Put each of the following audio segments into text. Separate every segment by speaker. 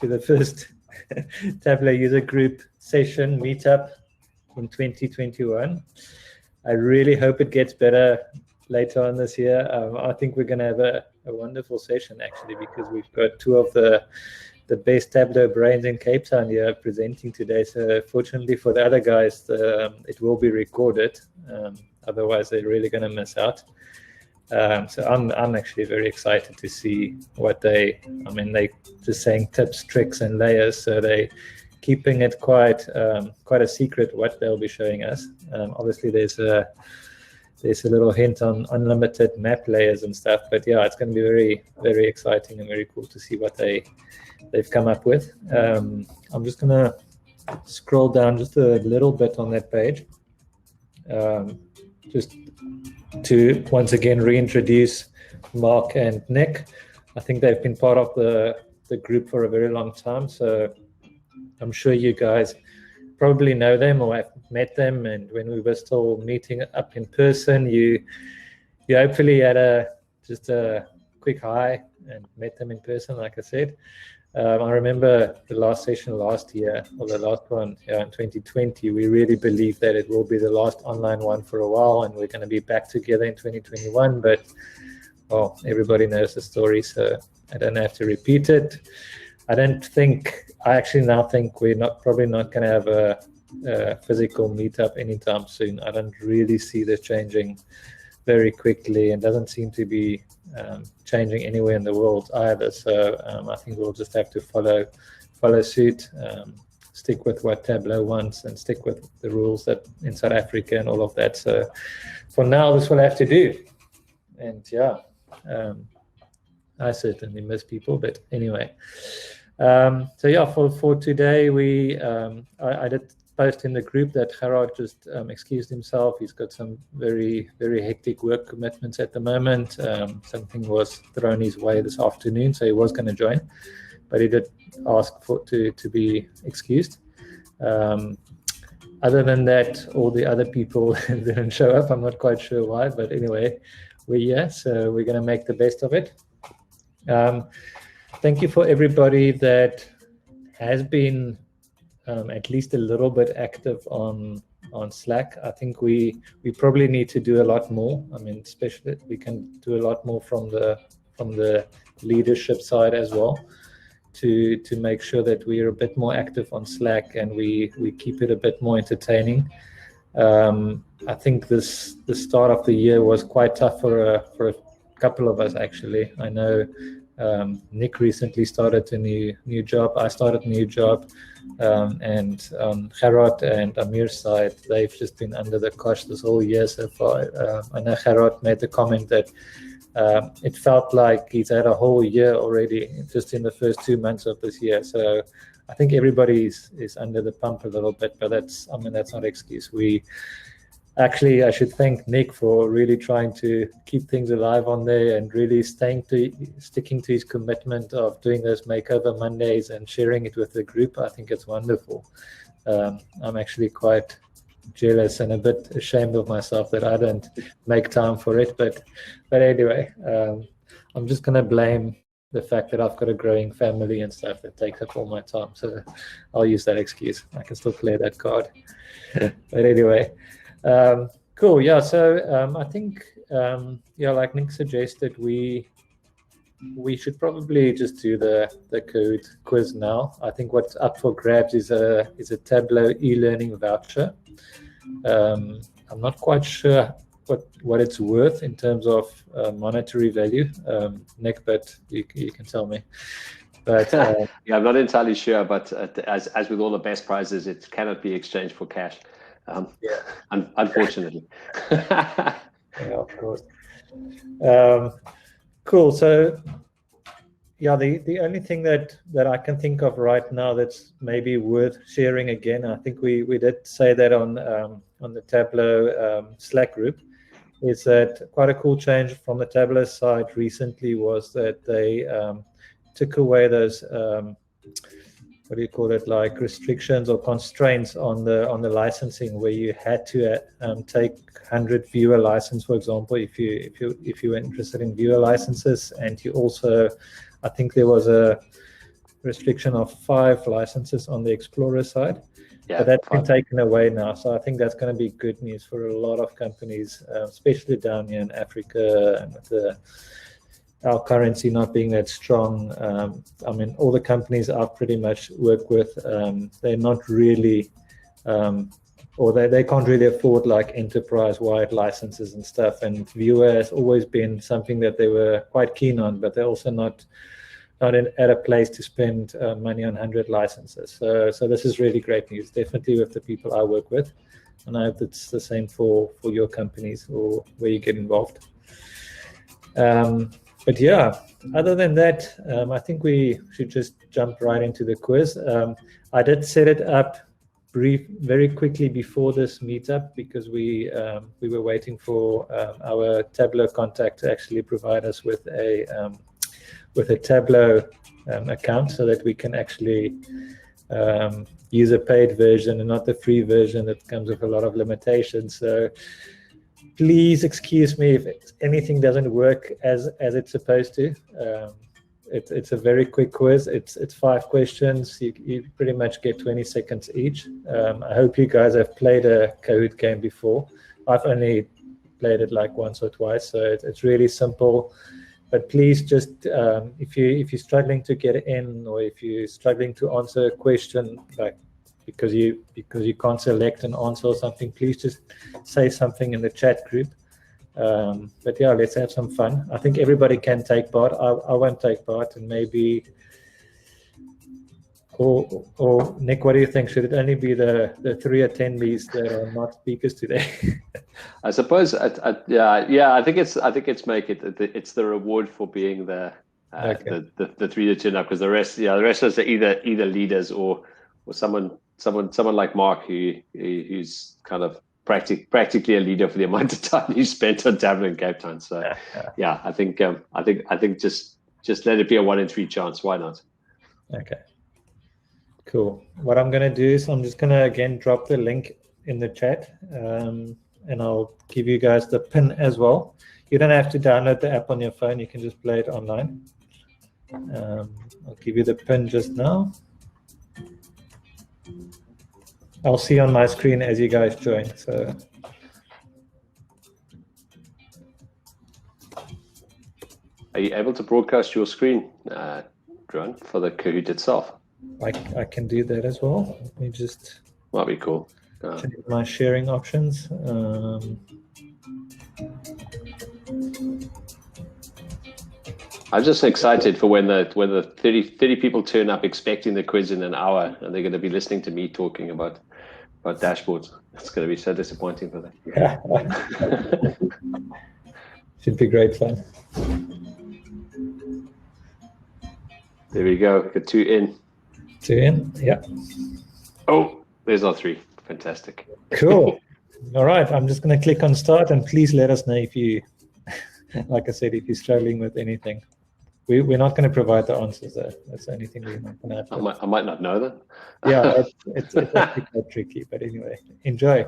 Speaker 1: to the first Tableau user group session meetup in 2021. I really hope it gets better later on this year. I think we're going to have a wonderful session, actually, because we've got two of the best Tableau brains in Cape Town here presenting today. So fortunately for the other guys, it will be recorded. Otherwise, they're really going to miss out. So I'm actually very excited to see what they just saying tips, tricks, and layers. So they keeping it quite a secret what they'll be showing us. Obviously, there's a little hint on unlimited map layers and stuff. But yeah, it's going to be very, very exciting and very cool to see what they've come up with. I'm just going to scroll down just a little bit on that page, just to once again reintroduce Mark and Nick. I think they've been part of the group for a very long time, so I'm sure you guys probably know them or have met them, and when we were still meeting up in person, you hopefully had just a quick hi and met them in person, like I said. I remember the last session last year, or the last one in 2020, we really believe that it will be the last online one for a while, and we're going to be back together in 2021. But, well, everybody knows the story, so I don't have to repeat it. I actually now think we're probably not going to have a physical meetup anytime soon. I don't really see this changing very quickly, and doesn't seem to be changing anywhere in the world either. So I think we'll just have to follow suit, stick with what Tableau wants, and stick with the rules that in South Africa and all of that. So for now, this will have to do. And yeah, I certainly miss people, but anyway. So yeah, for today, I did post in the group that Gerard just excused himself. He's got some very, very hectic work commitments at the moment. Something was thrown his way this afternoon, so he was going to join, but he did ask to be excused. Other than that, all the other people didn't show up. I'm not quite sure why, but anyway, we're here, so we're going to make the best of it. Thank you for everybody that has been at least a little bit active on Slack. I think we probably need to do a lot more. I mean, especially we can do a lot more from the leadership side as well, to make sure that we are a bit more active on Slack and we keep it a bit more entertaining. I think the start of the year was quite tough for a couple of us, actually. I know Nick recently started a new job. I started a new job, and on Gerard and Amir's side, they've just been under the cosh this whole year so far. I know Gerard made the comment that it felt like he's had a whole year already just in the first 2 months of this year. So I think everybody is under the pump a little bit, but that's not an excuse. Actually, I should thank Nick for really trying to keep things alive on there and really sticking to his commitment of doing those makeover Mondays and sharing it with the group. I think it's wonderful. I'm actually quite jealous and a bit ashamed of myself that I don't make time for it. But anyway, I'm just going to blame the fact that I've got a growing family and stuff that takes up all my time. So I'll use that excuse. I can still play that card. But anyway. Cool. Yeah. So I think like Nick suggested, we should probably just do the code quiz now. I think what's up for grabs is a Tableau e-learning voucher. I'm not quite sure what it's worth in terms of monetary value, Nick, but you can tell me. But
Speaker 2: yeah, I'm not entirely sure, but as with all the best prizes, it cannot be exchanged for cash. Unfortunately.
Speaker 1: Yeah, of course. Cool. So yeah, the only thing that I can think of right now that's maybe worth sharing again, I think we did say that on the Tableau Slack group, is that quite a cool change from the Tableau side recently was that they took away those what do you call it, like restrictions or constraints on the licensing, where you had to take 100 viewer license, for example, if you were interested in viewer licenses, and you also, I think there was a restriction of 5 licenses on the Explorer side.
Speaker 2: Yeah,
Speaker 1: but that's
Speaker 2: 5.
Speaker 1: been taken away now. So I think that's going to be good news for a lot of companies, especially down here in Africa, and with our currency not being that strong. I mean, all the companies I've pretty much worked with, they're not really, or they can't really afford like enterprise-wide licenses and stuff. And Viewer has always been something that they were quite keen on, but they're also not at a place to spend money on 100 licenses. So this is really great news, definitely with the people I work with. And I hope it's the same for your companies or where you get involved. But yeah, other than that, I think we should just jump right into the quiz. I did set it up very quickly before this meetup because we were waiting for our Tableau contact to actually provide us with a Tableau account so that we can actually use a paid version and not the free version that comes with a lot of limitations. So please excuse me if anything doesn't work as it's supposed to. It's a very quick quiz. It's 5 questions. You pretty much get 20 seconds each. I hope you guys have played a Kahoot game before. I've only played it like once or twice, so it's really simple. But please just, if you're struggling to get in, or if you're struggling to answer a question, like because you can't select an answer or something, please just say something in the chat group. But yeah, let's have some fun. I think everybody can take part. I won't take part, and maybe, or Nick, what do you think? Should it only be the 3 attendees that are not speakers today?
Speaker 2: I suppose, I think it's make it. It's the reward for being the 3 that turn up, because the rest of us are either leaders or someone like Mark who's kind of practically a leader for the amount of time he spent on Tableau in Cape Town. So yeah, I think just let it be a 1 in 3 chance. Why not?
Speaker 1: Okay. Cool. What I'm going to do is I'm just going to again drop the link in the chat, and I'll give you guys the pin as well. You don't have to download the app on your phone. You can just play it online. I'll give you the pin just now. I'll see on my screen as you guys join. So
Speaker 2: are you able to broadcast your screen, Drone, for the Kahoot itself?
Speaker 1: I can do that as well. Let me just
Speaker 2: might be cool.
Speaker 1: Change my sharing options.
Speaker 2: I'm just excited for when the 30 people turn up expecting the quiz in an hour, and they're going to be listening to me talking about dashboards. It's going to be so disappointing for them.
Speaker 1: Yeah. Should be great fun.
Speaker 2: There we go. Got 2 in.
Speaker 1: 2 in. Yeah.
Speaker 2: Oh, there's our 3. Fantastic.
Speaker 1: Cool. All right. I'm just going to click on start, and please let us know if you, like I said, if you're struggling with anything. We're not going to provide the answers though. That's the only thing we're not going to.
Speaker 2: I might not know that.
Speaker 1: Yeah, it's actually quite tricky. But anyway, enjoy.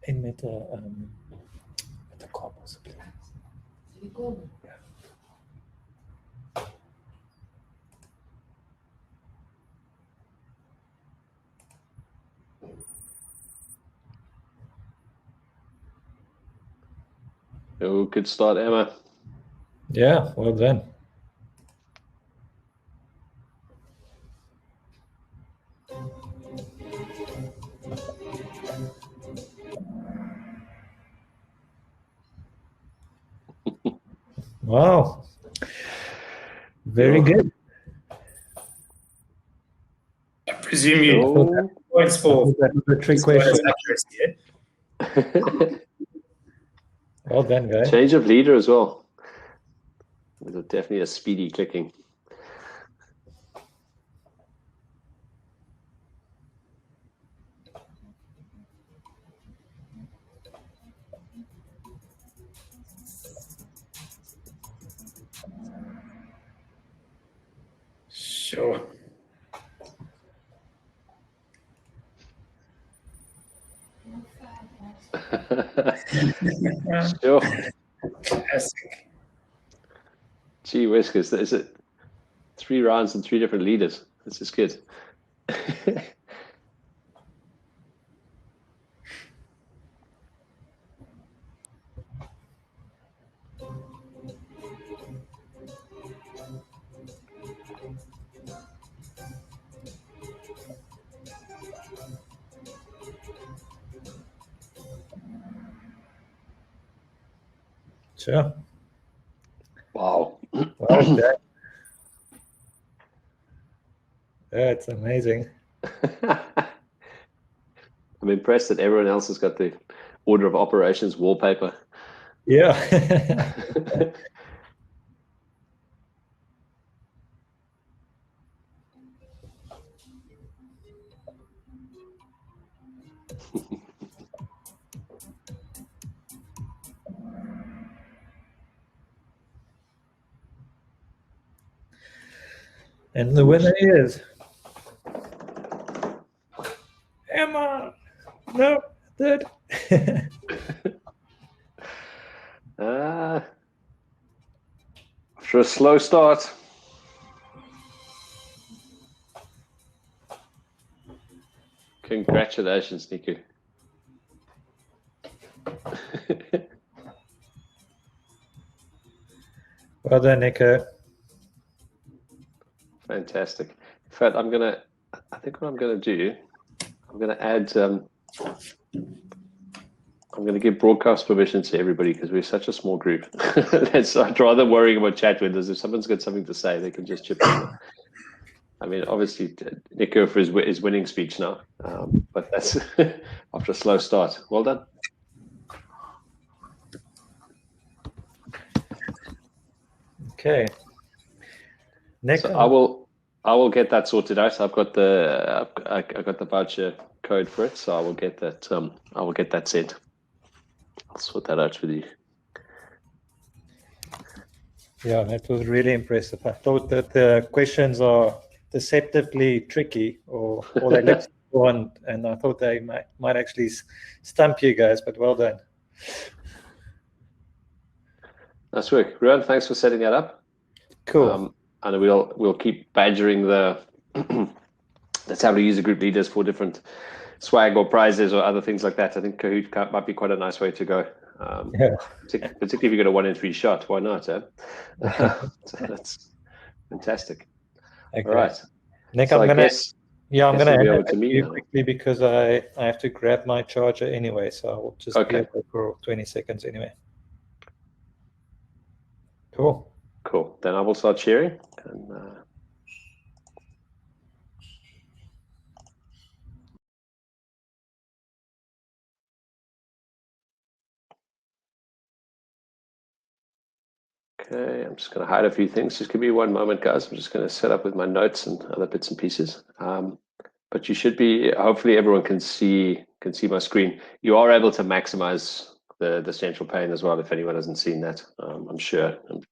Speaker 1: Met de call possibly. Yeah.
Speaker 2: Oh, good start, Emma.
Speaker 1: Yeah, well done. Wow. Very good.
Speaker 3: I presume you points for
Speaker 1: the trick question. Well done, guys.
Speaker 2: Change of leader as well. There's definitely a speedy clicking.
Speaker 3: Sure.
Speaker 2: Sure.
Speaker 3: Classic.
Speaker 2: Gee whiskers, is it 3 rounds and 3 different leaders? This is good.
Speaker 1: Sure.
Speaker 2: Wow.
Speaker 1: Well done. That's amazing.
Speaker 2: I'm impressed that everyone else has got the order of operations wallpaper.
Speaker 1: Yeah. And the winner is Emma. No, third.
Speaker 2: After a slow start. Congratulations, Niku.
Speaker 1: Well done, Nico.
Speaker 2: Fantastic. In fact, I think what I'm gonna do, I'm gonna add, I'm gonna give broadcast permission to everybody because we're such a small group. I'd rather worrying about chat windows. If someone's got something to say, they can just chip in. I mean, obviously, Nico for his winning speech now, but that's after a slow start. Well done.
Speaker 1: Okay. Next,
Speaker 2: so I will get that sorted out. I've got I got the voucher code for it, so I will get that. I will get that sent. I'll sort that out with you.
Speaker 1: Yeah, that was really impressive. I thought that the questions are deceptively tricky, or they look fun, and I thought they might actually stump you guys. But well done. Nice
Speaker 2: work, Ruan. Thanks for setting that up.
Speaker 1: Cool.
Speaker 2: And we'll keep badgering the Tableau user group leaders for different swag or prizes or other things like that. I think Kahoot might be quite a nice way to go. Particularly if you get a 1 in 3 shot, why not? So that's fantastic.
Speaker 1: Okay.
Speaker 2: All right,
Speaker 1: Nick,
Speaker 2: so
Speaker 1: I'm gonna
Speaker 2: hand
Speaker 1: over
Speaker 2: to me
Speaker 1: quickly because I have to grab my charger anyway, so I'll just be away for 20 seconds anyway. Cool.
Speaker 2: Then I will start sharing. And, okay, I'm just going to hide a few things. Just give me 1 moment, guys. I'm just going to set up with my notes and other bits and pieces. But you should be. Hopefully, everyone can see my screen. You are able to maximize the central pane as well. If anyone hasn't seen that, I'm sure I'm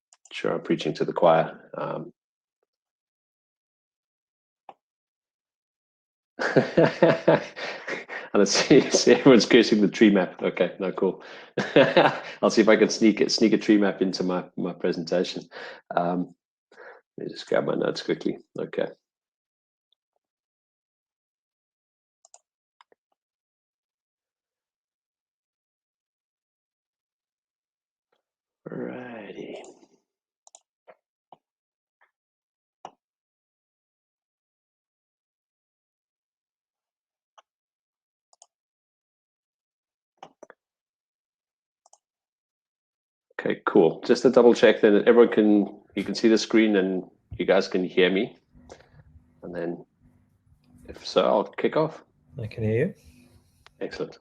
Speaker 2: preaching to the choir. And I see everyone's cursing the tree map. Okay, no, cool. I'll see if I can sneak a tree map into my presentation. Let me just grab my notes quickly. Okay. Alrighty. Okay, cool. Just to double check that you can see the screen and you guys can hear me. And then if so, I'll kick off.
Speaker 1: I can hear you.
Speaker 2: Excellent.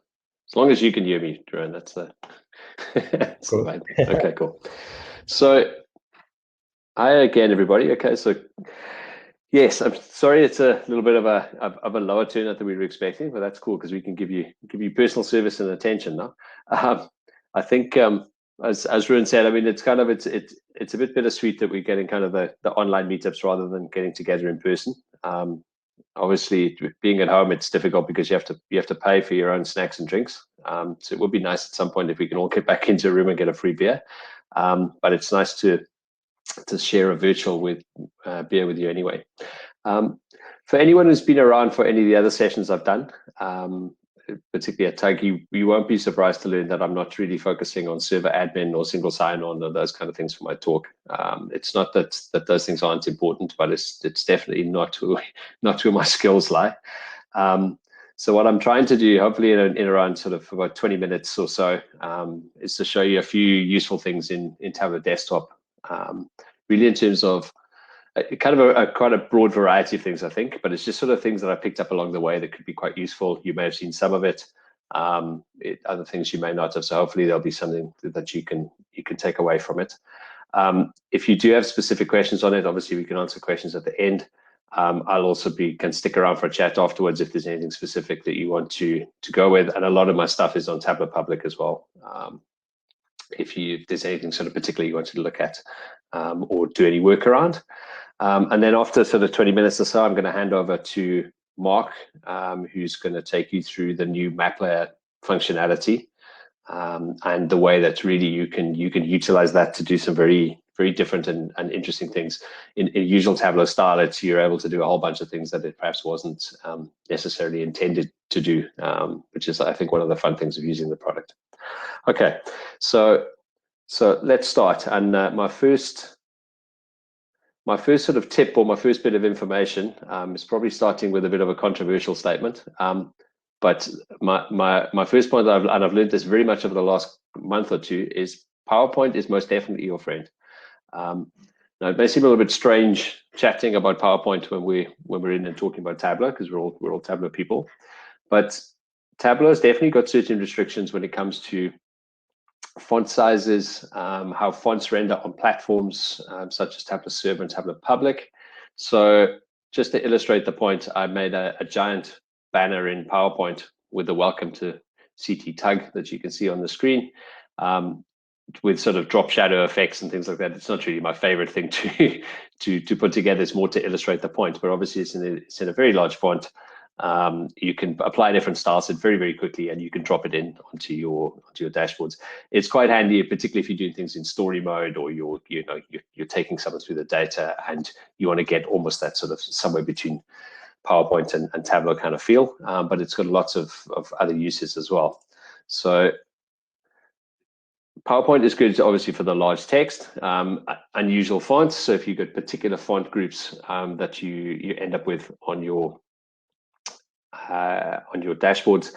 Speaker 2: As long as you can hear me, Jerome, that's the
Speaker 1: cool.
Speaker 2: the main thing. Okay, cool. So hi again, everybody. Okay, so yes, I'm sorry it's a little bit of a lower turnout than we were expecting, but that's cool because we can give you personal service and attention now. I think as Ruin said, I mean, it's kind of it's a bit bittersweet that we're getting kind of the online meetups rather than getting together in person. Obviously, being at home, it's difficult because you have to pay for your own snacks and drinks. So it would be nice at some point if we can all get back into a room and get a free beer. But it's nice to share a virtual beer with you anyway. For anyone who's been around for any of the other sessions I've done, particularly at Tug, you won't be surprised to learn that I'm not really focusing on server admin or single sign-on or those kind of things for my talk. It's not that those things aren't important, but it's definitely not where my skills lie. So what I'm trying to do, hopefully in around sort of about 20 minutes or so, is to show you a few useful things in Tableau Desktop, really in terms of kind of quite a broad variety of things, I think, but it's just sort of things that I picked up along the way that could be quite useful. You may have seen some of it, other things you may not have. So hopefully there'll be something that you can take away from it. If you do have specific questions on it, obviously we can answer questions at the end. I'll also can stick around for a chat afterwards if there's anything specific that you want to go with. And a lot of my stuff is on Tableau Public as well. If there's anything sort of particularly you wanted to look at or do any work around. And then after sort of 20 minutes or so, I'm going to hand over to Mark, who's going to take you through the new map layer functionality and the way that really you can utilize that to do some very, very different and interesting things. In usual Tableau style, you're able to do a whole bunch of things that it perhaps wasn't necessarily intended to do, which is, I think, one of the fun things of using the product. Okay, so let's start. And my first sort of tip, or my first bit of information, is probably starting with a bit of a controversial statement. But my first point, and I've learned this very much over the last month or two, is PowerPoint is most definitely your friend. Now it may seem a little bit strange chatting about PowerPoint when we're in and talking about Tableau, because we're all Tableau people, but Tableau has definitely got certain restrictions when it comes to font sizes, how fonts render on platforms such as Tableau Server and Tableau Public. So just to illustrate the point, I made a giant banner in PowerPoint with the welcome to CT Tug that you can see on the screen, with sort of drop shadow effects and things like that. It's not really my favorite thing to put together. It's more to illustrate the point, but obviously it's in a very large font. You can apply different styles very, very quickly, and you can drop it in onto your dashboards. It's quite handy, particularly if you're doing things in story mode, or you're taking someone through the data and you want to get almost that sort of somewhere between PowerPoint and Tableau kind of feel. But it's got lots of other uses as well. So PowerPoint is good, obviously, for the large text, unusual fonts. So if you've got particular font groups that you end up with on your dashboards,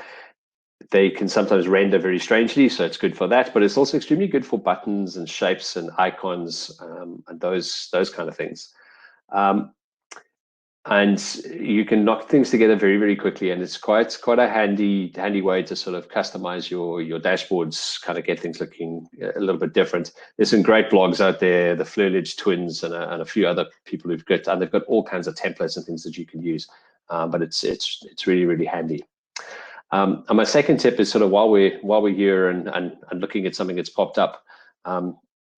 Speaker 2: they can sometimes render very strangely, so it's good for that. But it's also extremely good for buttons and shapes and icons and those kind of things. And you can knock things together very, very quickly, and it's quite a handy way to sort of customize your dashboards, kind of get things looking a little bit different. There's some great blogs out there, the Flurledge twins and a few other people they've got all kinds of templates and things that you can use. But it's really, really handy. And my second tip is sort of while we're here and looking at something that's popped up,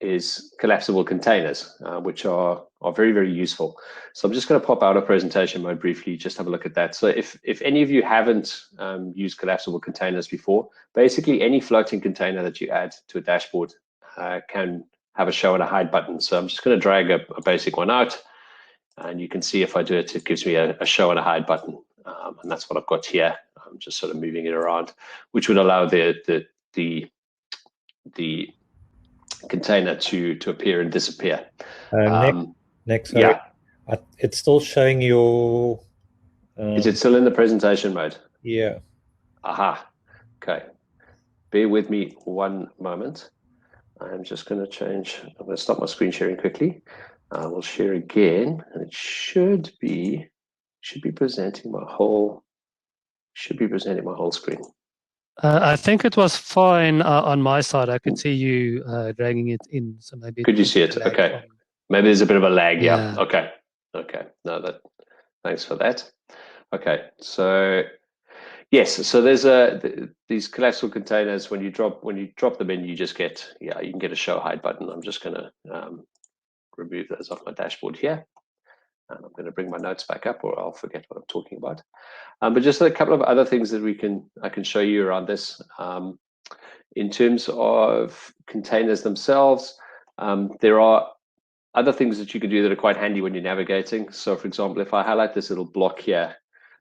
Speaker 2: is collapsible containers, which are very, very useful. So I'm just going to pop out of presentation mode briefly, just have a look at that. So if any of you haven't used collapsible containers before, basically any floating container that you add to a dashboard can have a show and a hide button. So I'm just going to drag a basic one out, and you can see if I do it, it gives me a show and a hide button. And that's what I've got here. I'm just sort of moving it around, which would allow the container to appear and disappear.
Speaker 1: Next, sorry. Yeah. It's still showing your...
Speaker 2: Is it still in the presentation mode?
Speaker 1: Yeah.
Speaker 2: Aha. Okay. Bear with me one moment. I'm just going to change. I'm going to stop my screen sharing quickly. We'll share again, and it should be presenting my whole screen.
Speaker 4: I think it was fine on my side. I could see you dragging it in. So maybe.
Speaker 2: Could you see it? Okay. Maybe there's a bit of a lag. Yeah. Okay. No, thanks for that. Okay. So Yes, so there's these collapsible containers. When you drop them in, you just get you can get a show hide button. I'm just going to remove those off my dashboard here, and I'm going to bring my notes back up, or I'll forget what I'm talking about. But just a couple of other things that I can show you around this. In terms of containers themselves, there are other things that you can do that are quite handy when you're navigating. So, for example, if I highlight this little block here.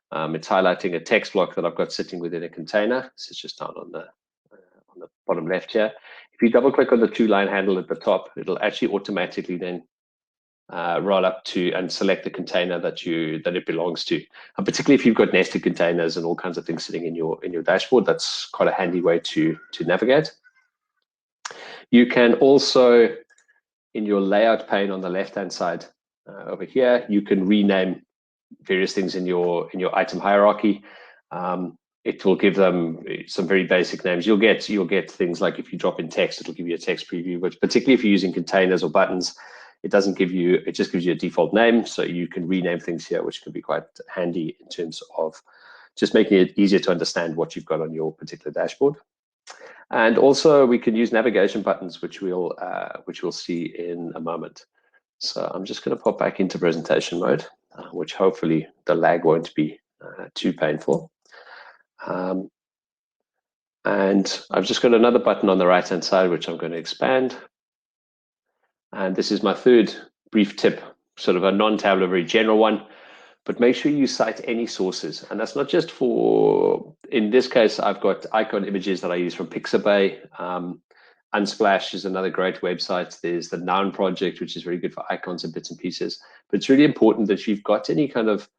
Speaker 2: It's highlighting a text block that I've got sitting within a container. So it's just down on the bottom left here. If you double click on the 2-line handle at the top, it'll actually automatically then roll up to and select the container that it belongs to. And particularly if you've got nested containers and all kinds of things sitting in your dashboard, that's quite a handy way to navigate. You can also, in your layout pane on the left-hand side over here, you can rename various things in your item hierarchy. It will give them some very basic names. You'll get things like if you drop in text, it'll give you a text preview. But particularly if you're using containers or buttons, it doesn't give you. It just gives you a default name, so you can rename things here, which can be quite handy in terms of just making it easier to understand what you've got on your particular dashboard. And also, we can use navigation buttons, which we'll see in a moment. So I'm just going to pop back into presentation mode, which hopefully the lag won't be too painful. And I've just got another button on the right-hand side, which I'm going to expand. And this is my third brief tip, sort of a non-Tableau, very general one. But make sure you cite any sources. And that's not just for, in this case, I've got icon images that I use from Pixabay. Unsplash is another great website. There's the Noun Project, which is very good for icons and bits and pieces. But it's really important that you've got any kind of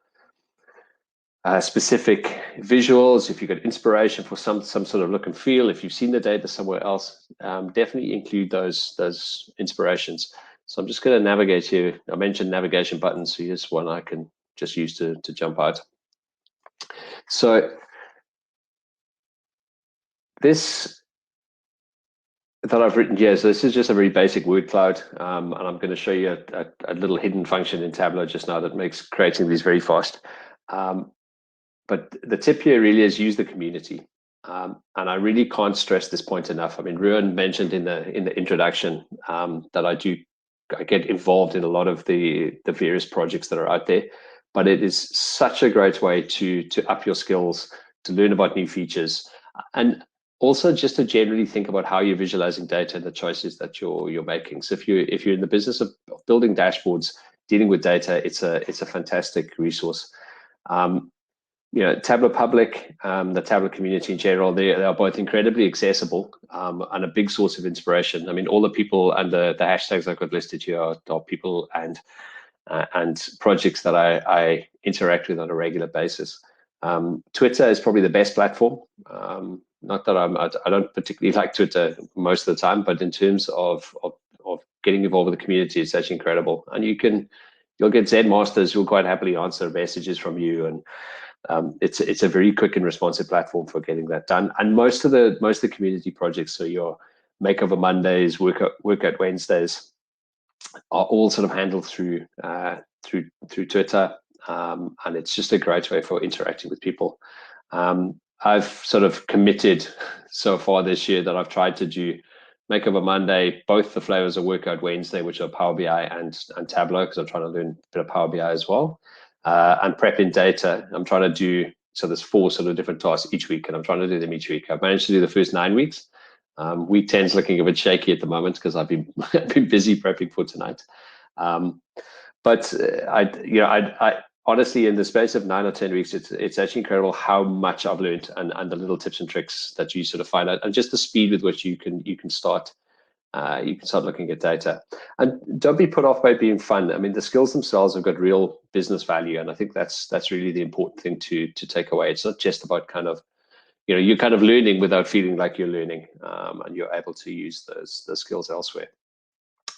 Speaker 2: specific visuals, if you've got inspiration for some sort of look and feel, if you've seen the data somewhere else, definitely include those inspirations. So I'm just going to navigate here. I mentioned navigation buttons, so here's one I can just use to jump out. So this that I've written here, so this is just a very basic word cloud, and I'm going to show you a little hidden function in Tableau just now that makes creating these very fast. But the tip here really is use the community, and I really can't stress this point enough. I mean, Ruan mentioned in the introduction that I get involved in a lot of the various projects that are out there, but it is such a great way to up your skills, to learn about new features, and also just to generally think about how you're visualizing data and the choices that you're making. So if you're in the business of building dashboards, dealing with data, it's a fantastic resource. Tableau Public, the Tableau community in general, they are both incredibly accessible and a big source of inspiration. I mean, all the people and the hashtags I've got listed here are people and projects that I interact with on a regular basis. Twitter is probably the best platform. Not that I don't particularly like Twitter most of the time, but in terms of getting involved with the community, it's actually incredible. And you'll get Zen masters who will quite happily answer messages from you, and it's a very quick and responsive platform for getting that done. And most of the community projects, so your Makeover Mondays, Workout Wednesdays, are all sort of handled through Twitter, and it's just a great way for interacting with people. I've sort of committed so far this year that I've tried to do Makeover Monday, both the flavors of Workout Wednesday, which are Power BI and Tableau, because I'm trying to learn a bit of Power BI as well. And Prep in Data, I'm trying to do, so there's 4 sort of different tasks each week, and I'm trying to do them each week. I've managed to do the first 9 weeks. Week 10 is looking a bit shaky at the moment because I've been busy prepping for tonight. But I honestly, in the space of 9 or 10 weeks, it's actually incredible how much I've learned and the little tips and tricks that you sort of find out, and just the speed with which you can start looking at data. And don't be put off by it being fun. I mean, the skills themselves have got real business value, and I think that's really the important thing to take away. It's not just about kind of, you're kind of learning without feeling like you're learning, and you're able to use those skills elsewhere.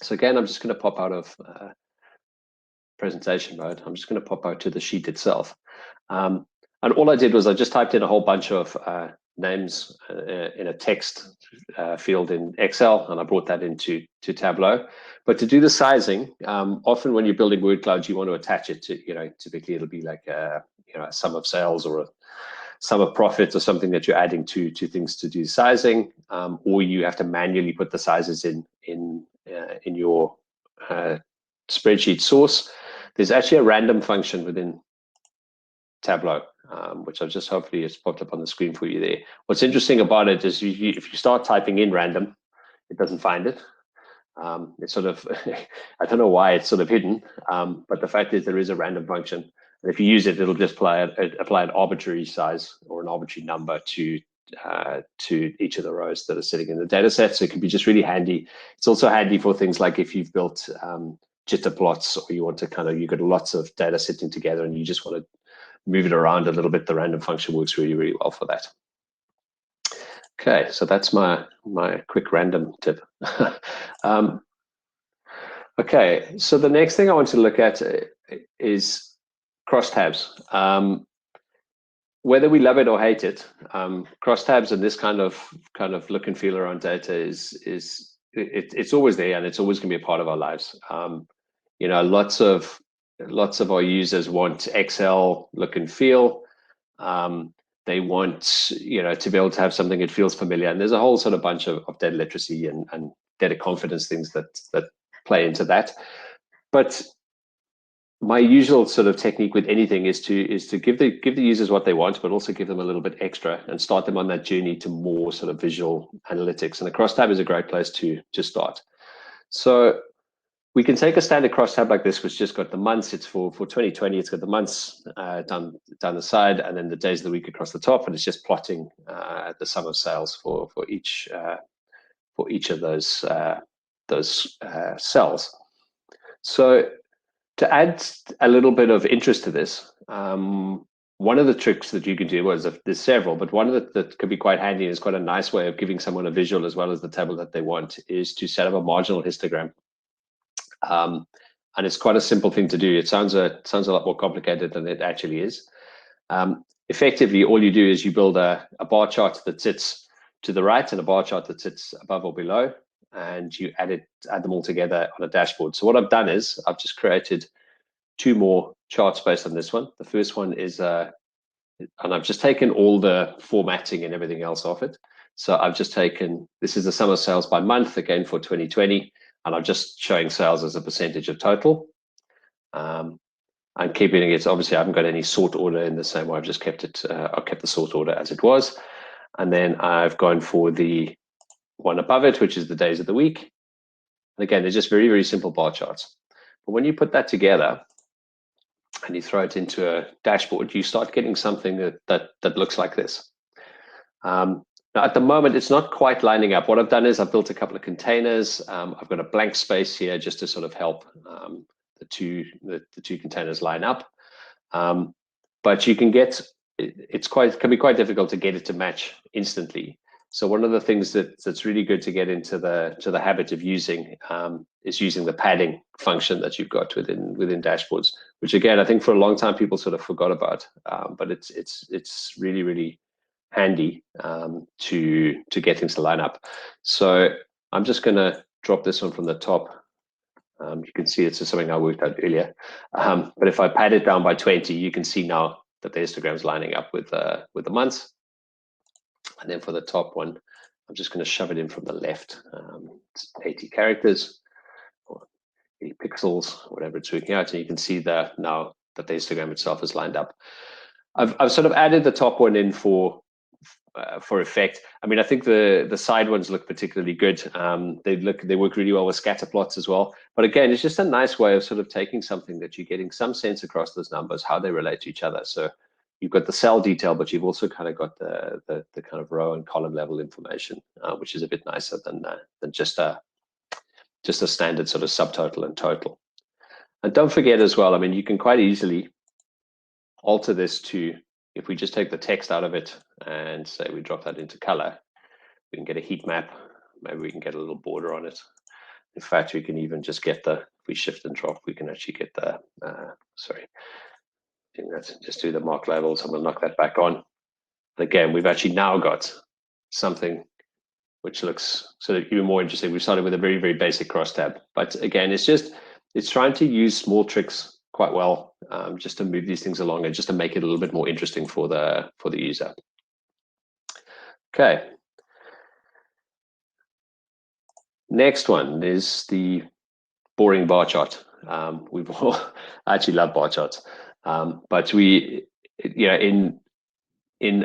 Speaker 2: So again, I'm just going to pop out of presentation mode. I'm just going to pop out to the sheet itself. And all I did was I just typed in a whole bunch of names in a text field in Excel, and I brought that into Tableau. But to do the sizing, often when you're building word clouds, you want to attach it to, typically it'll be like a sum of sales or sum of profits or something that you're adding to things to do sizing, or you have to manually put the sizes in your spreadsheet source, there's actually a random function within Tableau, which I've just hopefully it's popped up on the screen for you there. What's interesting about it is if you start typing in random, it doesn't find it. It's sort of, I don't know why it's sort of hidden, but the fact is there is a random function. And if you use it, it'll just apply an arbitrary size or an arbitrary number to each of the rows that are sitting in the data set. So it can be just really handy. It's also handy for things like if you've built jitter plots, or you want to you've got lots of data sitting together and you just want to move it around a little bit. The random function works really, really well for that. Okay, so that's my quick random tip. Okay, so the next thing I want to look at is crosstabs. Whether we love it or hate it, crosstabs and this kind of look and feel around data it's always there, and it's always going to be a part of our lives. You know, lots of our users want Excel look and feel. They want, you know, to be able to have something that feels familiar, and there's a whole sort of bunch of data literacy and data confidence things that play into that. But my usual sort of technique with anything is to give the users what they want, but also give them a little bit extra and start them on that journey to more sort of visual analytics. And the crosstab is a great place to start. So we can take a standard crosstab like this, which just got the months. It's for 2020. It's got the months down the side, and then the days of the week across the top, and it's just plotting the sum of sales for each of those cells. So to add a little bit of interest to this, one of the tricks that you can do there's several, but one of that could be quite handy and is quite a nice way of giving someone a visual as well as the table that they want, is to set up a marginal histogram. And it's quite a simple thing to do. It sounds a lot more complicated than it actually is. Effectively, all you do is you build a bar chart that sits to the right and a bar chart that sits above or below, and you add them all together on a dashboard. So what I've done is I've just created two more charts based on this one. The first one is, and I've just taken all the formatting and everything else off it. So I've just taken, this is the sum of sales by month, again for 2020, and I'm just showing sales as a percentage of total. I'm keeping it, obviously I haven't got any sort order in the same way, I've just kept it, I've kept the sort order as it was. And then I've gone for the one above it, which is the days of the week. And again, they're just very, very simple bar charts. But when you put that together and you throw it into a dashboard, you start getting something that looks like this. Now, at the moment, it's not quite lining up. What I've done is I've built a couple of containers. I've got a blank space here just to sort of help the two containers line up. But you can get, can be quite difficult to get it to match instantly. So one of the things that's really good to get into the habit of using is using the padding function that you've got within dashboards, which again I think for a long time people sort of forgot about, but it's really, really handy to get things to line up. So I'm just going to drop this one from the top. You can see it's just something I worked out earlier, but if I pad it down by 20, you can see now that the histogram's lining up with the months. And then for the top one, I'm just going to shove it in from the left. It's 80 characters or 80 pixels, whatever it's working out. And you can see that now that the histogram itself is lined up. I've sort of added the top one in for effect. I mean, I think the side ones look particularly good. They work really well with scatter plots as well. But again, it's just a nice way of sort of taking something that you're getting some sense across those numbers, how they relate to each other. So you've got the cell detail, but you've also kind of got the kind of row and column level information, which is a bit nicer than just a standard sort of subtotal and total. And don't forget as well, I mean, you can quite easily alter this to, if we just take the text out of it and say we drop that into color, we can get a heat map. Maybe we can get a little border on it. In fact, we can even just get if we shift and drop, we can actually get sorry. Let's just do the mark labels. I'm going to knock that back on. And again, we've actually now got something which looks sort of even more interesting. We started with a very, very basic crosstab, but again, it's trying to use small tricks quite well, just to move these things along and just to make it a little bit more interesting for the user. Okay. Next one is the boring bar chart. We've all I actually love bar charts, but we, in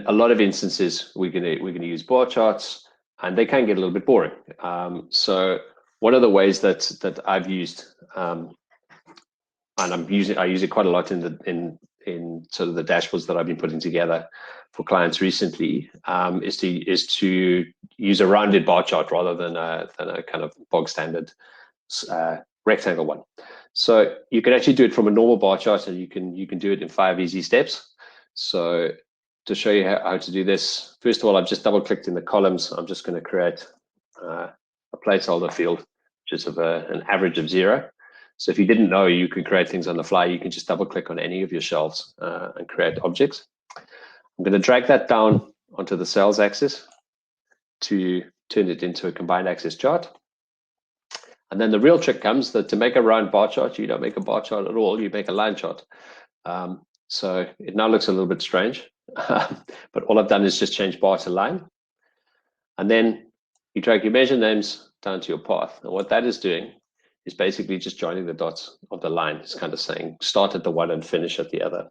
Speaker 2: a lot of instances, we're gonna use bar charts, and they can get a little bit boring. So one of the ways that I've used, and I use it quite a lot in sort of the dashboards that I've been putting together for clients recently, is to use a rounded bar chart rather than a kind of bog standard rectangle one. So you can actually do it from a normal bar chart, and you can do it in 5 easy steps. So to show you how to do this, first of all, I've just double clicked in the columns. I'm just going to create a placeholder field, which is of an average of 0. So if you didn't know you could create things on the fly, you can just double click on any of your shelves and create objects. I'm going to drag that down onto the sales axis to turn it into a combined axis chart. And then the real trick comes that to make a round bar chart, you don't make a bar chart at all, you make a line chart. So it now looks a little bit strange, but all I've done is just change bar to line. And then you drag your measure names down to your path. And what that is doing is basically just joining the dots of the line. It's kind of saying start at the one and finish at the other.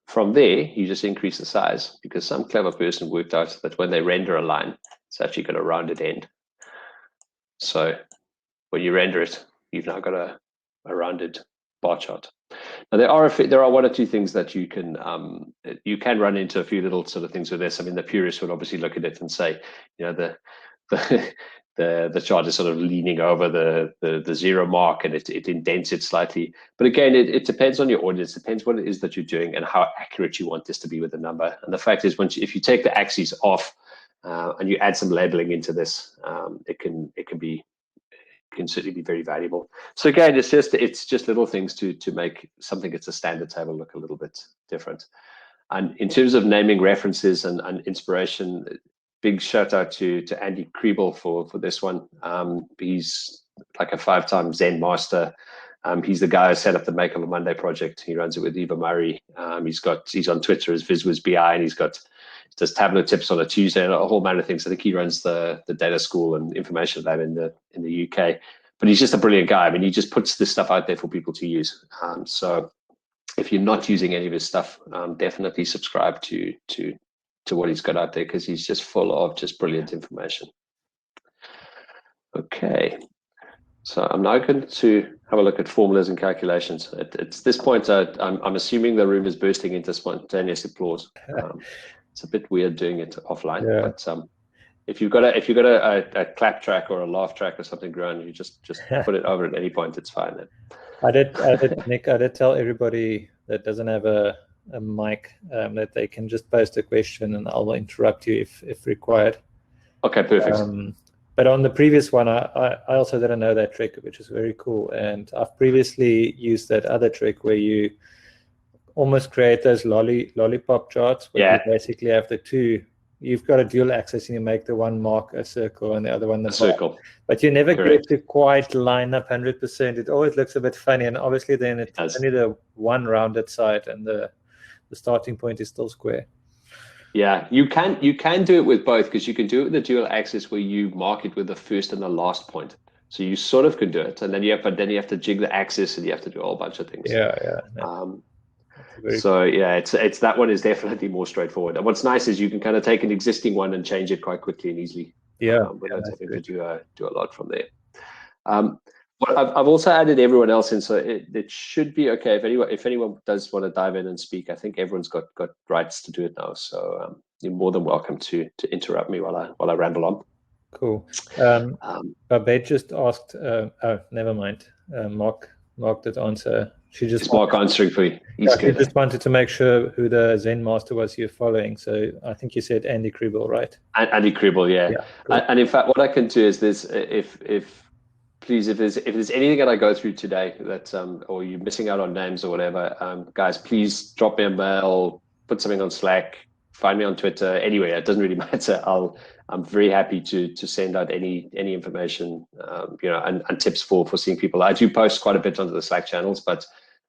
Speaker 2: From there, you just increase the size, because some clever person worked out that when they render a line, it's actually got a rounded end. So when you render it, you've now got a rounded bar chart. Now there are one or two things that you can run into a few little sort of things with this. I mean, the purists would obviously look at it and say, the chart is sort of leaning over the 0 mark, and it indents it slightly. But again, it depends on your audience. It depends what it is that you're doing and how accurate you want this to be with the number. And the fact is, if you take the axes off and you add some labeling into this, it can certainly be very valuable. So again, it's just little things to make something that's a standard table look a little bit different. And in terms of naming references and inspiration, big shout out to Andy Kriebel for this one. He's like a 5-time Zen master. He's the guy who set up the Make of a Monday project. He runs it with Eva Murray. He's on Twitter as VizWizBI, and he does Tableau tips on a Tuesday and a whole manner of things. I think he runs the data school and information lab in the UK. But he's just a brilliant guy. I mean, he just puts this stuff out there for people to use. So if you're not using any of his stuff, definitely subscribe to what he's got out there, because he's just full of just brilliant information. Okay, so I'm now going to have a look at formulas and calculations. At this point, I'm assuming the room is bursting into spontaneous applause. It's a bit weird doing it offline, yeah. But if you've got a clap track or a laugh track or something going, you just put it over at any point. It's fine then.
Speaker 1: Nick, I did tell everybody that doesn't have a mic that they can just post a question and I'll interrupt you if required.
Speaker 2: Okay, perfect.
Speaker 1: But on the previous one, I also didn't know that trick, which is very cool. And I've previously used that other trick where you almost create those lollipop charts where you basically have the two. You've got a dual axis and you make the one mark a circle and the other one the
Speaker 2: circle.
Speaker 1: But you never get to quite line up 100%. It always looks a bit funny, and obviously then it's only the one rounded side and the starting point is still square.
Speaker 2: Yeah, you can do it with both, because you can do it with the dual axis where you mark it with the first and the last point. So you sort of can do it, and then you have to jig the axis and you have to do a whole bunch of things.
Speaker 1: Yeah.
Speaker 2: So yeah, it's that one is definitely more straightforward. And what's nice is you can kind of take an existing one and change it quite quickly and easily. Without having to do a lot from there. But I've also added everyone else in, so it should be okay if anyone does want to dive in and speak. I think everyone's got rights to do it now, so you're more than welcome to interrupt me while I ramble on.
Speaker 1: Cool. Babette just asked. Never mind. Mark did answer.
Speaker 2: It's Mark answering for you.
Speaker 1: She just wanted to make sure who the Zen master was you're following. So I think you said Andy Kriebel, right?
Speaker 2: Andy Kriebel, yeah.
Speaker 1: Cool.
Speaker 2: And in fact, what I can do is this: if there's anything that I go through today that or you're missing out on names or whatever, guys, please drop me a mail, put something on Slack, find me on Twitter. Anyway, it doesn't really matter. I'm very happy to send out any information, and tips for seeing people. I do post quite a bit onto the Slack channels, but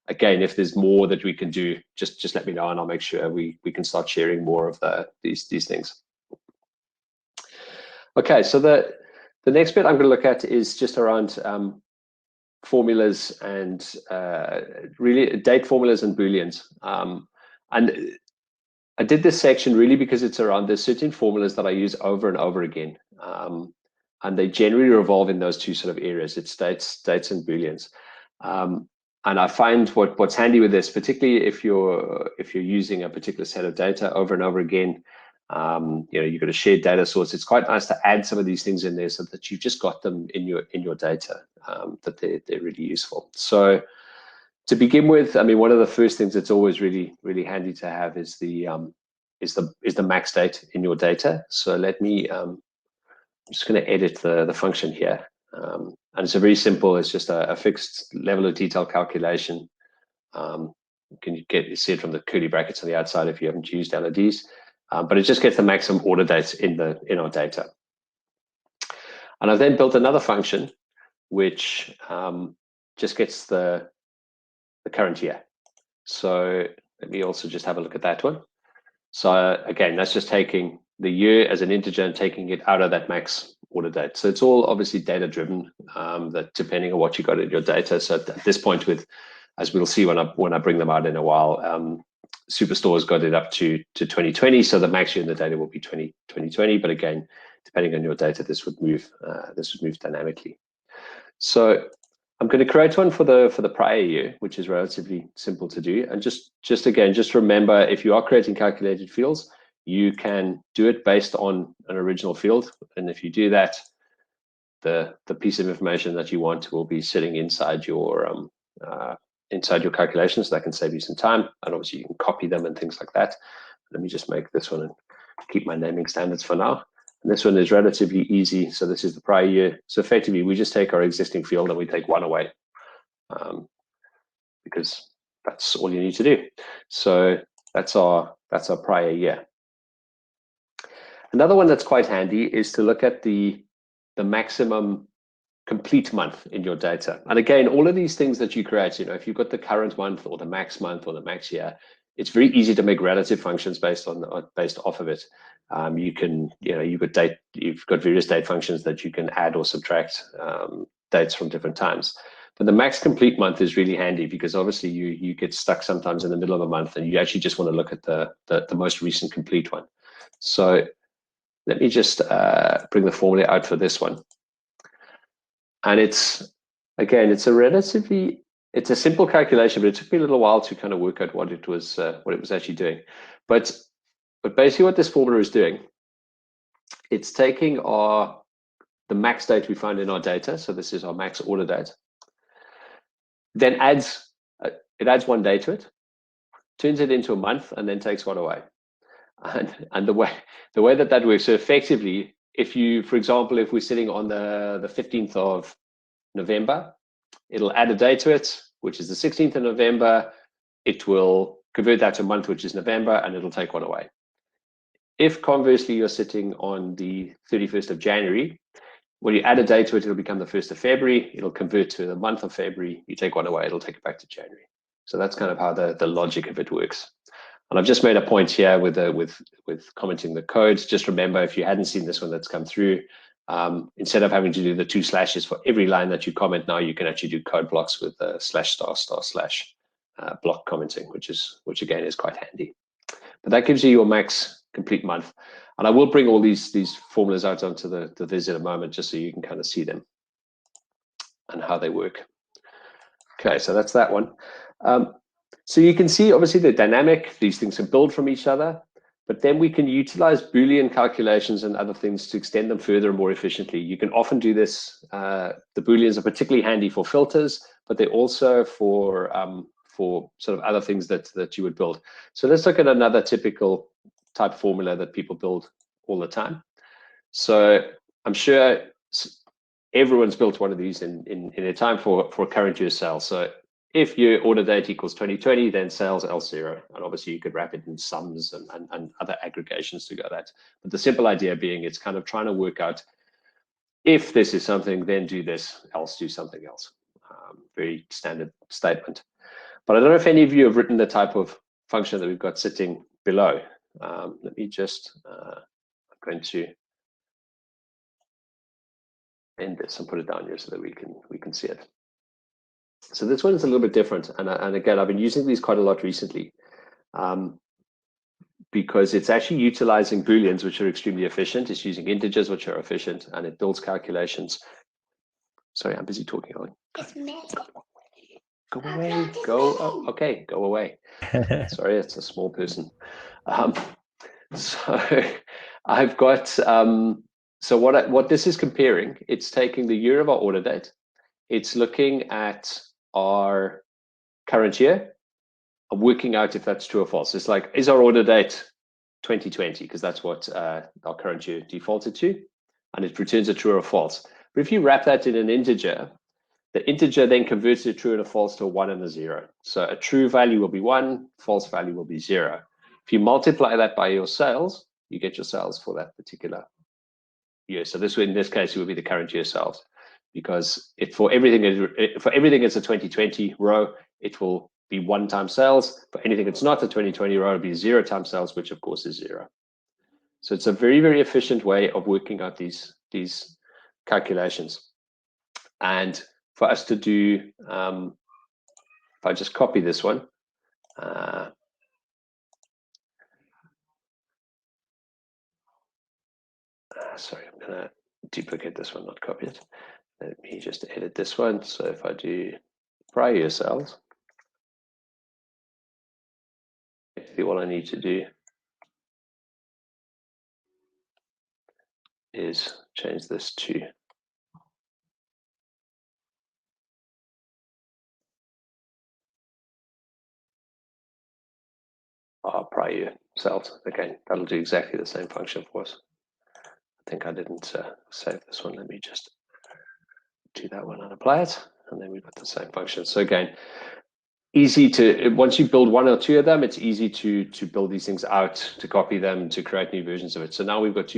Speaker 2: again, if there's more that we can do, just let me know, and I'll make sure we can start sharing more of these things. Okay, so the next bit I'm going to look at is just around formulas and really date formulas and Booleans. And I did this section really because it's around there's certain formulas that I use over and over again. And they generally revolve in those two sort of areas. It's dates and Booleans. And I find what's handy with this, particularly if you're using a particular set of data over and over again, you've got a shared data source. It's quite nice to add some of these things in there so that you've just got them in your data, that they're really useful. So to begin with, I mean, one of the first things that's always really handy to have is the max date in your data. So let me I'm just going to edit the function here. And it's a very simple, it's just a fixed level of detail calculation. You can see it from the curly brackets on the outside if you haven't used LODs, but it just gets the maximum order dates in our data. And I've then built another function which just gets the current year. So let me also just have a look at that one. So again, that's just taking the year as an integer and taking it out of that max order date. So it's all obviously data driven, that depending on what you got in your data. So at this point, as we'll see when I bring them out in a while, Superstore's got it up to 2020. So the max year in the data will be 2020. But again, depending on your data, this would move dynamically. So I'm going to create one for the prior year, which is relatively simple to do. And just remember, if you are creating calculated fields, you can do it based on an original field. And if you do that, the piece of information that you want will be sitting inside your calculations. That can save you some time. And obviously you can copy them and things like that. Let me just make this one and keep my naming standards for now. And this one is relatively easy. So this is the prior year. So effectively, we just take our existing field and we take one away, because that's all you need to do. So that's our prior year. Another one that's quite handy is to look at the maximum complete month in your data. And again, all of these things that you create, if you've got the current month or the max month or the max year, it's very easy to make relative functions based off of it. You've got various date functions that you can add or subtract dates from different times. But the max complete month is really handy because obviously you get stuck sometimes in the middle of a month and you actually just want to look at the most recent complete one. So let me just bring the formula out for this one. And it's a simple calculation, but it took me a little while to kind of work out what it was actually doing. But basically what this formula is doing, it's taking the max date we find in our data. So this is our max order date. Then it adds one day to it, turns it into a month, and then takes one away. And the way that works, so effectively, for example, if we're sitting on the 15th of November, it'll add a day to it, which is the 16th of November. It will convert that to a month, which is November, and it'll take one away. If conversely, you're sitting on the 31st of January, when you add a day to it, it'll become the 1st of February. It'll convert to the month of February. You take one away, it'll take it back to January. So that's kind of how the logic of it works. And I've just made a point here with commenting the code. Just remember, if you hadn't seen this one that's come through, instead of having to do the 2 slashes for every line that you comment, now you can actually do code blocks with / block commenting, which again is quite handy. But that gives you your max complete month. And I will bring all these formulas out onto the viz in a moment, just so you can kind of see them and how they work. Okay, so that's that one. So you can see, obviously, they're dynamic. These things can build from each other, but then we can utilize Boolean calculations and other things to extend them further and more efficiently. You can often do this. The Booleans are particularly handy for filters, but they're also for sort of other things that you would build. So let's look at another typical type formula that people build all the time. So I'm sure everyone's built one of these in their time for current year sales. So if your order date equals 2020, then sales L0. And obviously you could wrap it in sums and other aggregations to go that. But the simple idea being, it's kind of trying to work out, if this is something, then do this, else do something else. Very standard statement. But I don't know if any of you have written the type of function that we've got sitting below. Let me just, I'm going to end this and put it down here so that we can see it. So this one is a little bit different, and again, I've been using these quite a lot recently, because it's actually utilizing Booleans, which are extremely efficient. It's using integers, which are efficient, and it builds calculations. Sorry, I'm busy talking. Go away. Go. Oh, okay, go away. Sorry, it's a small person. So I've got. So what this is comparing, it's taking the year of our order date. It's looking at our current year, and working out if that's true or false. It's like, is our order date 2020? Because that's what our current year defaulted to, and it returns a true or a false. But if you wrap that in an integer, the integer then converts a true and a false to a 1 and a 0. So a true value will be 1, false value will be 0. If you multiply that by your sales, you get your sales for that particular year. So this, in this case, it would be the current year sales, because for everything it's a 2020 row, it will be 1 times sales. For anything that's not a 2020 row, it'll be 0 times sales, which of course is 0. So it's a very, very efficient way of working out these calculations. And for us to do, if I just copy this one, sorry, I'm gonna duplicate this one, not copy it. Let me just edit this one. So if I do prior year sales, basically all I need to do is change this to our prior year sales. Again, that'll do exactly the same function for us. I think I didn't save this one. Let me just do that one and apply it, and then we've got the same function. So again, easy to, once you build 1 or 2 of them, it's easy to build these things out, to copy them, to create new versions of it. So now we've got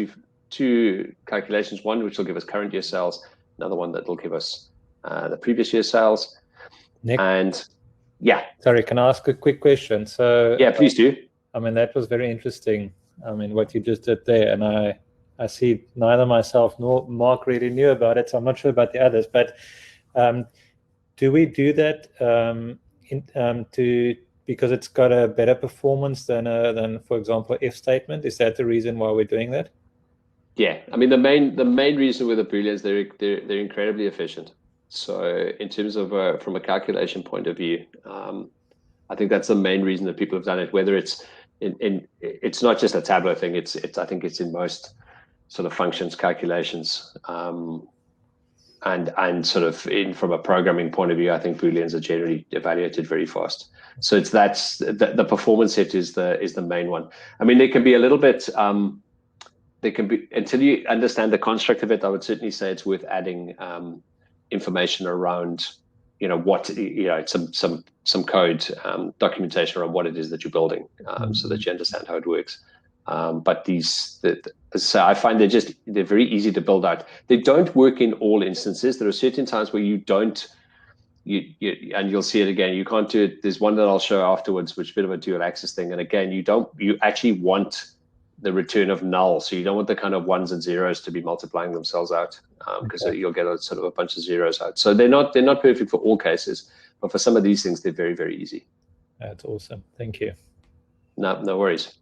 Speaker 2: two calculations, one which will give us current year sales, another one that will give us the previous year sales.
Speaker 1: Nick,
Speaker 2: and yeah,
Speaker 1: sorry, can I ask a quick question? So
Speaker 2: yeah, please do.
Speaker 1: I mean, that was very interesting. I mean, what you just did there, and I see neither myself nor Mark really knew about it, so I'm not sure about the others. But do we do that because it's got a better performance than for example, if statement? Is that the reason why we're doing that?
Speaker 2: Yeah, I mean, the main reason with the Booleans, they're incredibly efficient. So in terms of from a calculation point of view, I think that's the main reason that people have done it. Whether it's it's not just a Tableau thing. I think it's in most sort of functions calculations, and sort of from a programming point of view, I think Booleans are generally evaluated very fast. So that's the performance hit is the main one. I mean, they can be a little bit. They can be, until you understand the construct of it, I would certainly say it's worth adding information around, what, some code documentation around what it is that you're building, so that you understand how it works. But so I find they're very easy to build out. They don't work in all instances. There are certain times where you don't, and you'll see it again. You can't do it. There's one that I'll show afterwards, which is a bit of a dual axis thing. And again, you actually want the return of null. So you don't want the kind of 1s and 0s to be multiplying themselves out, because you'll get a sort of a bunch of zeros out. So they're not perfect for all cases, but for some of these things, they're very, very easy.
Speaker 1: That's awesome. Thank you.
Speaker 2: No worries.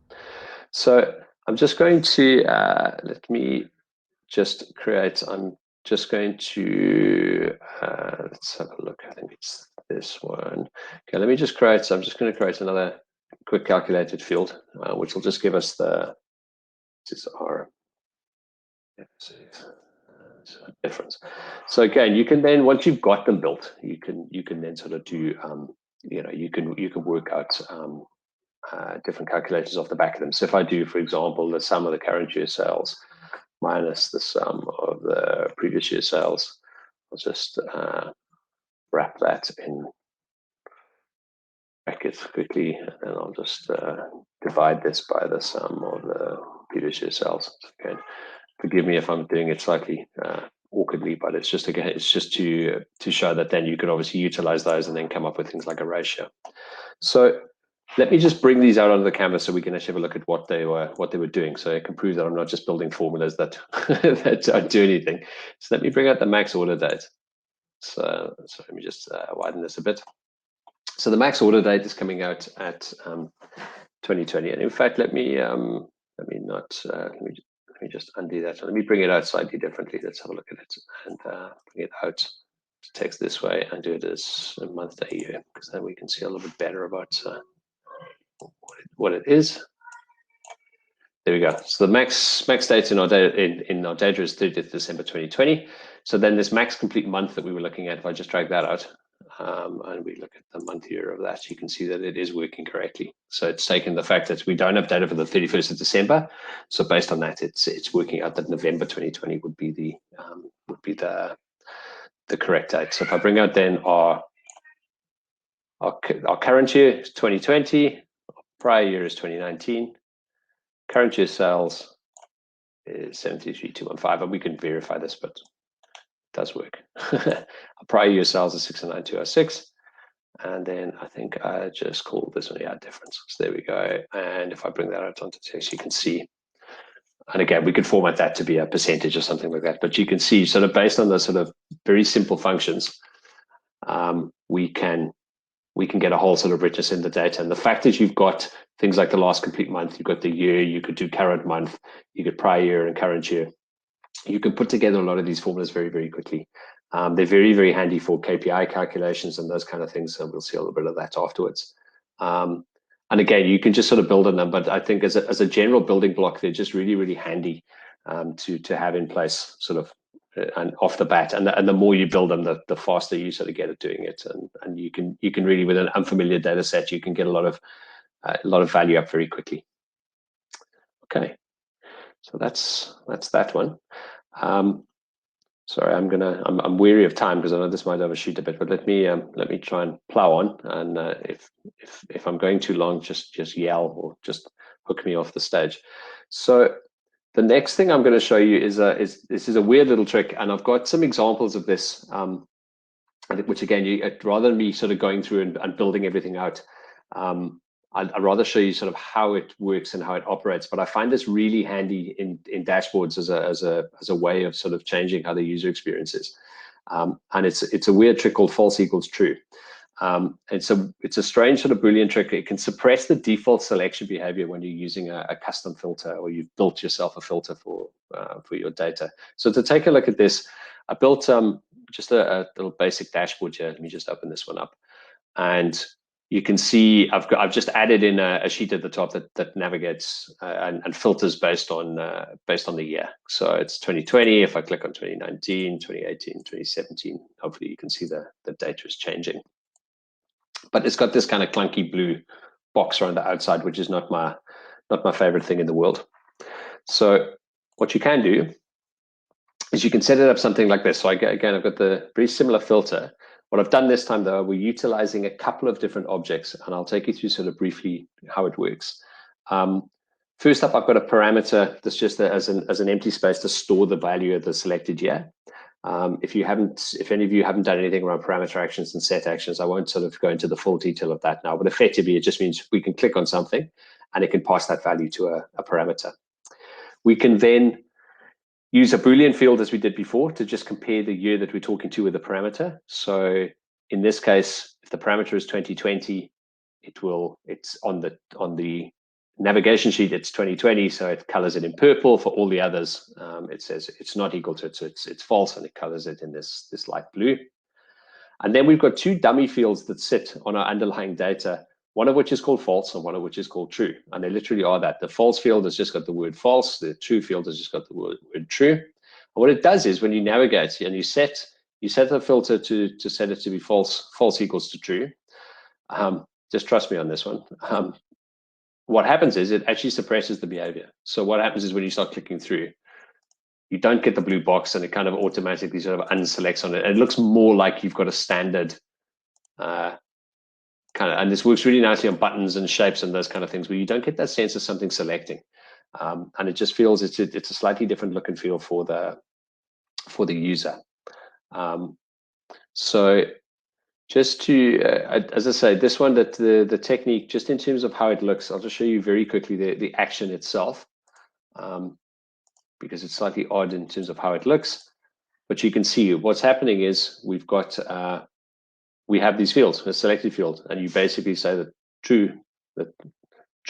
Speaker 2: So I'm just going to, let me just create, I'm just going to, let's have a look. I think it's this one. Okay, let me just create, so I'm just going to create another quick calculated field, which will just give us this is our difference. So again, you can then, once you've got them built, you can then sort of do, you can work out different calculations off the back of them. So if I do, for example, the sum of the current year sales minus the sum of the previous year sales, I'll just wrap that in brackets quickly, and then I'll just divide this by the sum of the previous year sales. Okay, forgive me if I'm doing it slightly awkwardly, but it's just to show that then you can obviously utilize those and then come up with things like a ratio. So let me just bring these out onto the canvas so we can actually have a look at what they were doing, so I can prove that I'm not just building formulas that that don't do anything. So let me bring out the max order date. So let me just widen this a bit. So the max order date is coming out at 2020, and in fact, let me just undo that. Let me bring it out slightly differently. Let's have a look at it and bring it out to text this way and do it as a month to a year, because then we can see a little bit better about what it is. There we go. So the max date in our data is 30th December 2020. So then this max complete month that we were looking at, if I just drag that out and we look at the month year of that, you can see that it is working correctly. So it's taken the fact that we don't have data for the 31st of December. So based on that, it's working out that November 2020 would be the correct date. So if I bring out then our current year is 2020, our prior year is 2019. Current year sales is 73,215, and we can verify this, but it does work. Our prior year sales is 609,206, and then I think I just called this one difference. So there we go. And if I bring that out onto text, you can see. And again, we could format that to be a percentage or something like that, but you can see sort of based on the sort of very simple functions, we can get a whole sort of richness in the data. And the fact that you've got things like the last complete month, you've got the year, you could do current month, you could prior year and current year. You can put together a lot of these formulas very, very quickly. They're very, very handy for KPI calculations and those kind of things. So we'll see a little bit of that afterwards. And again, you can just sort of build on them. But I think as a general building block, they're just really, really handy to have in place sort of and off the bat, and the more you build them, the faster you sort of get at doing it, and you can really, with an unfamiliar data set, you can get a lot of value up very quickly. Okay, so that's that one. Sorry, I'm weary of time because I know this might overshoot a bit, but let me try and plow on, and if I'm going too long, just yell or just hook me off the stage. So the next thing I'm going to show you is this is a weird little trick, and I've got some examples of this, which again, rather than me sort of going through and building everything out, I'd rather show you sort of how it works and how it operates. But I find this really handy in dashboards as a way of sort of changing how the user experience is, and it's a weird trick called false equals true. It's a strange sort of Boolean trick. It can suppress the default selection behavior when you're using a custom filter, or you've built yourself a filter for your data. So to take a look at this, I built just a little basic dashboard here. Let me just open this one up, and you can see I've just added in a sheet at the top that navigates and filters based on the year. So it's 2020. If I click on 2019, 2018, 2017, hopefully you can see the data is changing. But it's got this kind of clunky blue box around the outside, which is not my favorite thing in the world. So what you can do is you can set it up something like this. So again, I've got the very similar filter. What I've done this time, though, we're utilizing a couple of different objects, and I'll take you through sort of briefly how it works. First up, I've got a parameter that's just as an empty space to store the value of the selected year. If any of you haven't done anything around parameter actions and set actions, I won't sort of go into the full detail of that now, but effectively it just means we can click on something and it can pass that value to a parameter. We can then use a Boolean field as we did before to just compare the year that we're talking to with the parameter. So in this case, if the parameter is 2020, it's on the navigation sheet, it's 2020, so it colors it in purple. For all the others, it says it's not equal to it, so it's false, and it colors it in this light blue. And then we've got two dummy fields that sit on our underlying data, one of which is called false and one of which is called true. And they literally are that. The false field has just got the word false, the true field has just got the word true. And what it does is when you navigate and you set the filter to set it to be false equals to true. Just trust me on this one. What happens is it actually suppresses the behavior. So what happens is when you start clicking through, you don't get the blue box, and it kind of automatically sort of unselects on it. And it looks more like you've got a standard and this works really nicely on buttons and shapes and those kind of things, where you don't get that sense of something selecting. And it just feels it's a slightly different look and feel for for the user. So just to, as I say, this one, that the technique, just in terms of how it looks, I'll just show you very quickly the action itself, because it's slightly odd in terms of how it looks. But you can see what's happening is we've got, we have these fields, a selected field, and you basically say that true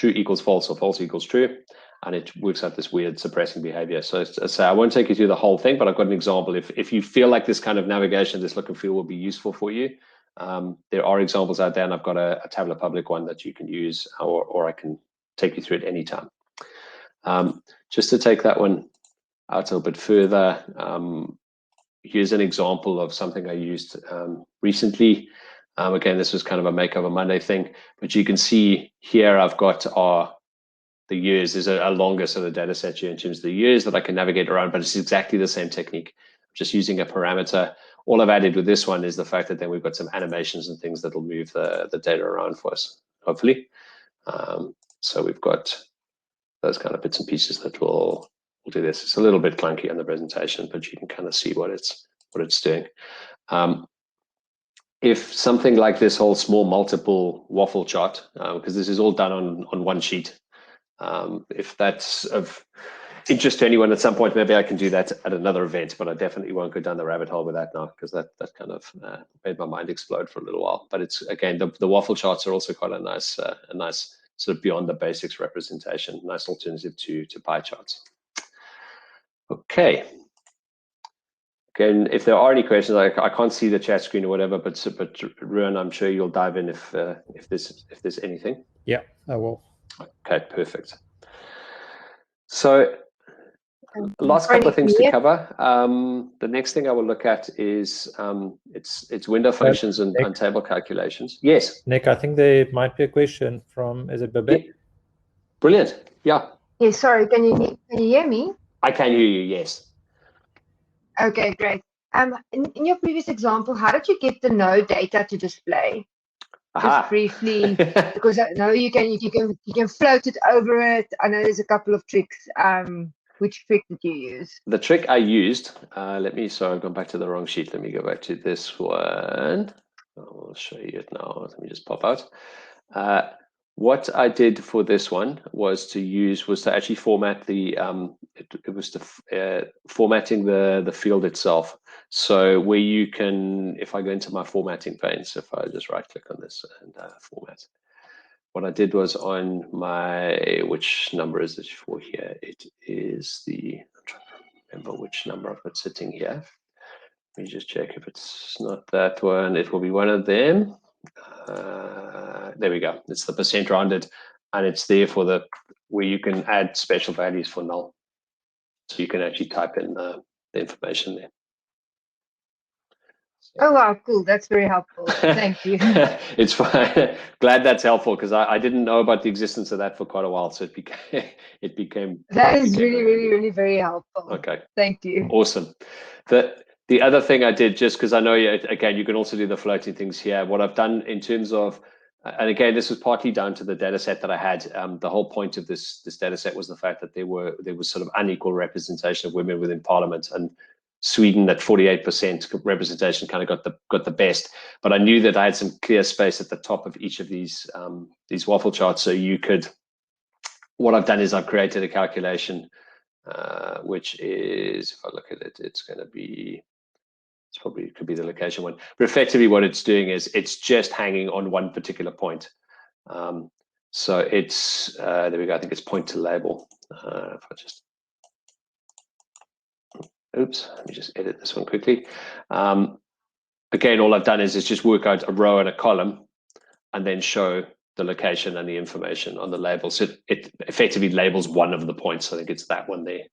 Speaker 2: equals false or false equals true, and it works out this weird suppressing behavior. So I won't take you through the whole thing, but I've got an example. If you feel like this kind of navigation, this look and feel will be useful for you, there are examples out there, and I've got a Tableau public one that you can use, or I can take you through it anytime. Just to take that one out a little bit further, here's an example of something I used recently. Again, this was kind of a Makeover Monday thing, but you can see here I've got the years. There's a longer sort of data set here in terms of the years that I can navigate around, but it's exactly the same technique. I'm just using a parameter. All I've added with this one is the fact that then we've got some animations and things that will move the data around for us, hopefully. So we've got those kind of bits and pieces that will do this. It's a little bit clunky on the presentation, but you can kind of see what it's doing. If something like this whole small multiple waffle chart, because this is all done on one sheet, if that's of interest to anyone at some point, maybe I can do that at another event, but I definitely won't go down the rabbit hole with that now, because that kind of made my mind explode for a little while. But it's, again, the waffle charts are also quite a nice sort of beyond the basics representation, nice alternative to pie charts. Okay. Again, if there are any questions, I can't see the chat screen or whatever, but Ruan, I'm sure you'll dive in if there's anything.
Speaker 1: Yeah, I will.
Speaker 2: Okay, perfect. So last couple of things to cover. The next thing I will look at is it's window functions and table calculations. Yes.
Speaker 1: Nick, I think there might be a question from, is it Babette?
Speaker 2: Yeah. Brilliant. Yeah.
Speaker 5: Yes, sorry, can you hear me?
Speaker 2: I can hear you, yes.
Speaker 5: Okay, great. In your previous example, how did you get the node data to display? Just briefly, because I know you can float it over it. I know there's a couple of tricks. Which trick did you use?
Speaker 2: The trick I used, sorry, I've gone back to the wrong sheet. Let me go back to this one. I'll show you it now. Let me just pop out. What I did for this one was to actually format the formatting the field itself. So where you can, if I go into my formatting pane, so if I just right click on this and format, what I did was on my, which number is it for here? It is the, I'm trying to remember which number I've got sitting here. Let me just check if it's not that one. It will be one of them. There we go. It's the percent rounded, and it's there for where you can add special values for null. So you can actually type in the information there.
Speaker 5: Oh wow, cool. That's very helpful. Thank you.
Speaker 2: It's fine. Glad that's helpful, because I didn't know about the existence of that for quite a while. So it became
Speaker 5: that is really very helpful.
Speaker 2: Okay.
Speaker 5: Thank you.
Speaker 2: Awesome. The other thing I did, just because I know, again, you can also do the floating things here. What I've done in terms of, and again, this was partly down to the data set that I had. The whole point of this data set was the fact that there was sort of unequal representation of women within Parliament, and Sweden at 48% representation kind of got the best. But I knew that I had some clear space at the top of each of these waffle charts, so you could. What I've done is I've created a calculation, which is, if I look at it, it's going to be. It could be the location one, but effectively what it's doing is it's just hanging on one particular point. So it's there we go. I think it's point to label. If I just, oops, let me just edit this one quickly. Again, all I've done is just work out a row and a column, and then show the location and the information on the label. So it effectively labels one of the points. I think it's that one there.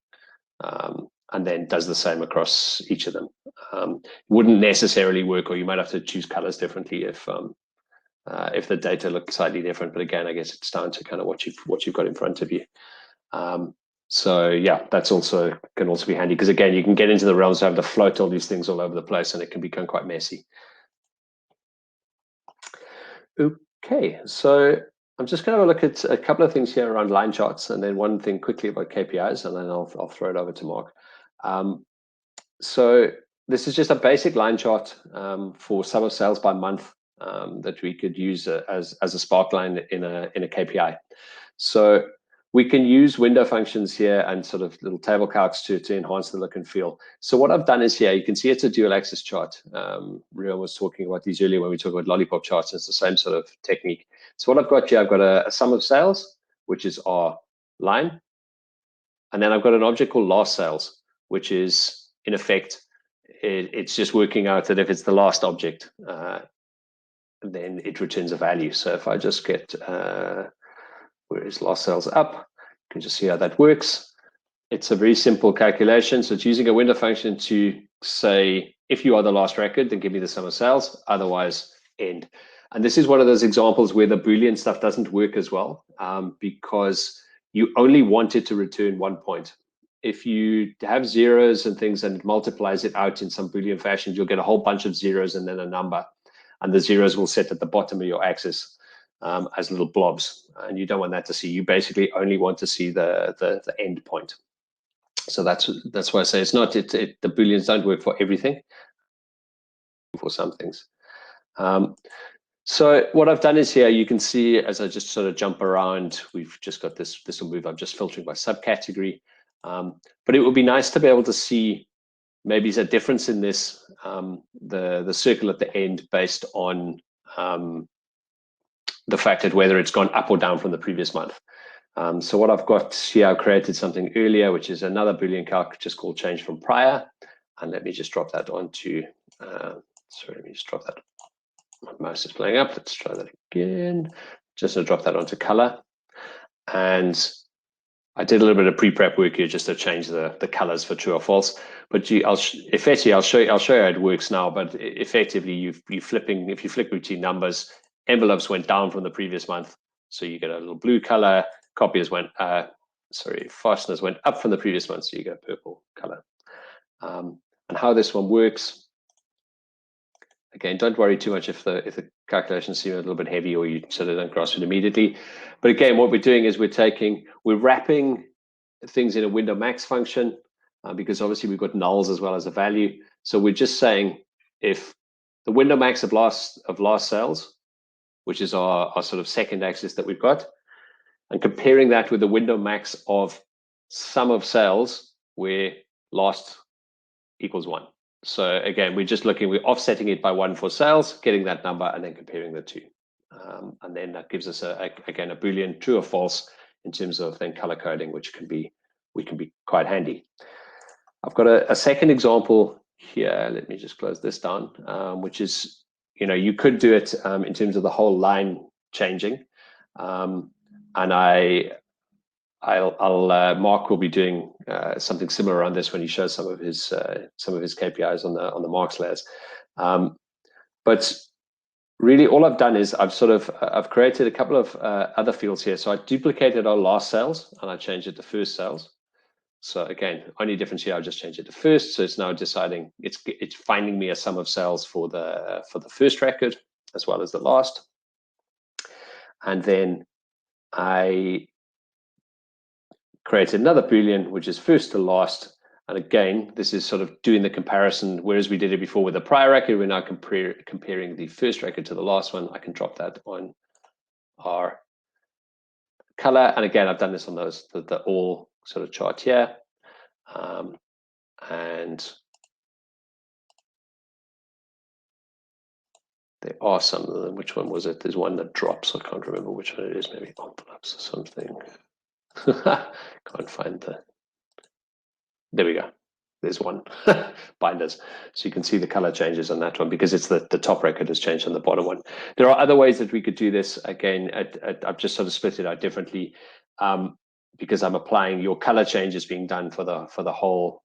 Speaker 2: And then does the same across each of them. Wouldn't necessarily work, or you might have to choose colors differently if the data looks slightly different. But again, I guess it's down to kind of what you've got in front of you. So yeah, that's can also be handy, because again, you can get into the realms of having to float all these things all over the place, and it can become quite messy. Okay, so I'm just going to look at a couple of things here around line charts, and then one thing quickly about KPIs, and then I'll throw it over to Mark. So this is just a basic line chart for sum of sales by month that we could use as a spark line in a KPI. So we can use window functions here and sort of little table calcs to enhance the look and feel. So what I've done is here, you can see it's a dual axis chart. Rion was talking about these earlier when we talk about Lollipop Charts. It's the same sort of technique. So what I've got here, I've got a sum of sales, which is our line. And then I've got an object called last sales, which is, in effect, it's just working out that if it's the last object, then it returns a value. So if I just get, where is last sales up, you can just see how that works. It's a very simple calculation. So it's using a window function to say, if you are the last record, then give me the sum of sales, otherwise end. And this is one of those examples where the Boolean stuff doesn't work as well, because you only want it to return 1 point. If you have zeros and things and it multiplies it out in some Boolean fashion, you'll get a whole bunch of zeros and then a number. And the zeros will sit at the bottom of your axis as little blobs. And you don't want that to see. You basically only want to see the end point. So that's why I say it's not, the Booleans don't work for everything, for some things. So what I've done is here, you can see as I just sort of jump around, we've just got this will move. I'm just filtering by subcategory. But it would be nice to be able to see maybe a difference in this, the circle at the end based on the fact that whether it's gone up or down from the previous month. So what I've got here, I created something earlier, which is another Boolean calc just called change from prior. And let me just drop that onto, sorry, let me just drop that. My mouse is playing up. Let's try that again. Just to drop that onto color. And I did a little bit of pre-prep work here just to change the colors for true or false. But effectively, I'll show you how it works now. But effectively, if you flick between numbers, envelopes went down from the previous month, so you get a little blue color. Copiers went, fasteners went up from the previous month, so you get a purple color. And how this one works. Again, don't worry too much if the calculations seem a little bit heavy or you sort of don't grasp it immediately. But again, what we're doing is we're wrapping things in a window max function because obviously we've got nulls as well as a value. So we're just saying if the window max of last sales, which is our sort of second axis that we've got, and comparing that with the window max of sum of sales where last equals 1. So again, we're offsetting it by 1 for sales, getting that number, and then comparing the two. And then that gives us again a Boolean true or false in terms of then color coding, which can be quite handy. I've got a second example here. Let me just close this down, which is, you could do it in terms of the whole line changing. And Mark will be doing something similar around this when he shows some of his KPIs on the marks layers. But really, all I've done is I've created a couple of other fields here. So I duplicated our last sales and I changed it to first sales. So again, only difference here, I'll just change it to first. So it's now deciding it's finding me a sum of sales for the first record as well as the last. And then I create another Boolean, which is first to last. And again, this is sort of doing the comparison, whereas we did it before with the prior record, we're now comparing the first record to the last one. I can drop that on our color. And again, I've done this on the all sort of chart here. And there are some of them. Which one was it? There's one that drops. I can't remember which one it is. Maybe envelopes or something. Can't find there we go. There's one. Binders. So you can see the color changes on that one because it's the top record has changed on the bottom one. There are other ways that we could do this. Again, I've just sort of split it out differently because I'm applying your color changes being done for the whole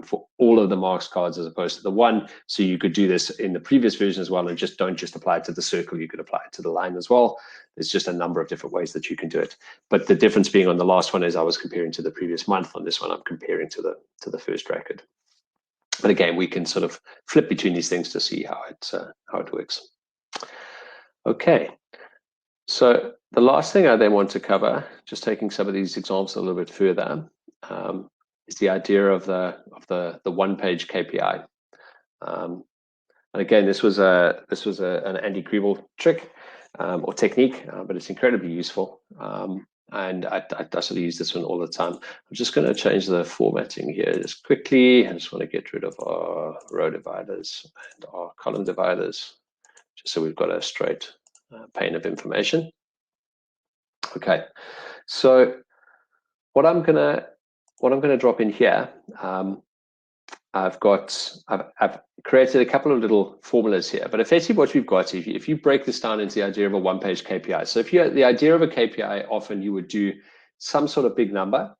Speaker 2: for all of the marks cards as opposed to the one. So you could do this in the previous version as well and don't just apply it to the circle. You could apply it to the line as well. There's just a number of different ways that you can do it. But the difference being on the last one is I was comparing to the previous month. On this one, I'm comparing to the first record. But again, we can sort of flip between these things to see how it works. Okay. So the last thing I then want to cover, just taking some of these examples a little bit further, idea of the one-page KPI. And again, this was an Andy Kriebel trick or technique, but it's incredibly useful. And I sort of use this one all the time. I'm just going to change the formatting here just quickly. I just want to get rid of our row dividers and our column dividers, just so we've got a straight pane of information. Okay, so what I'm gonna drop in here, I've created a couple of little formulas here, but effectively what we've got, if you break this down into the idea of a one-page KPI, so if you the idea of a KPI, often you would do some sort of big number,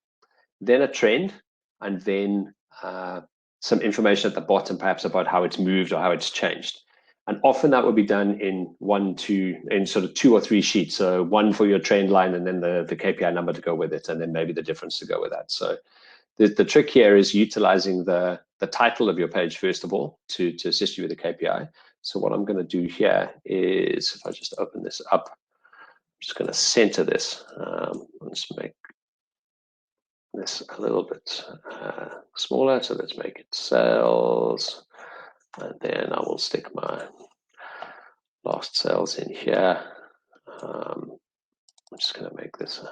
Speaker 2: then a trend, and then some information at the bottom, perhaps about how it's moved or how it's changed. And often that would be done in sort of 2 or 3 sheets. So one for your trend line, and then the KPI number to go with it, and then maybe the difference to go with that. So the trick here is utilizing the title of your page, first of all, to assist you with the KPI. So what I'm going to do here is, if I just open this up, I'm just going to center this. Let's make this a little bit smaller. So let's make it cells. And then I will stick my last cells in here. I'm just going to make this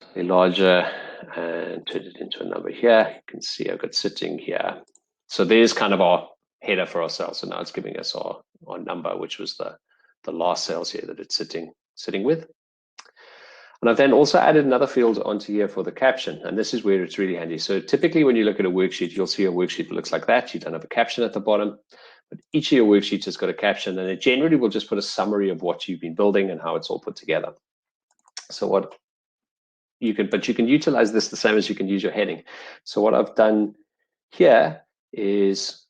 Speaker 2: slightly larger and turn it into a number here. You can see I've got sitting here. So there's kind of our header for our cells. So now it's giving us our number, which was the last cells here that it's sitting with. And I've then also added another field onto here for the caption, and this is where it's really handy. So typically when you look at a worksheet, you'll see a worksheet that looks like that. You don't have a caption at the bottom, but each of your worksheets has got a caption, and it generally will just put a summary of what you've been building and how it's all put together. So what you can utilize this the same as you can use your heading. So what I've done here is,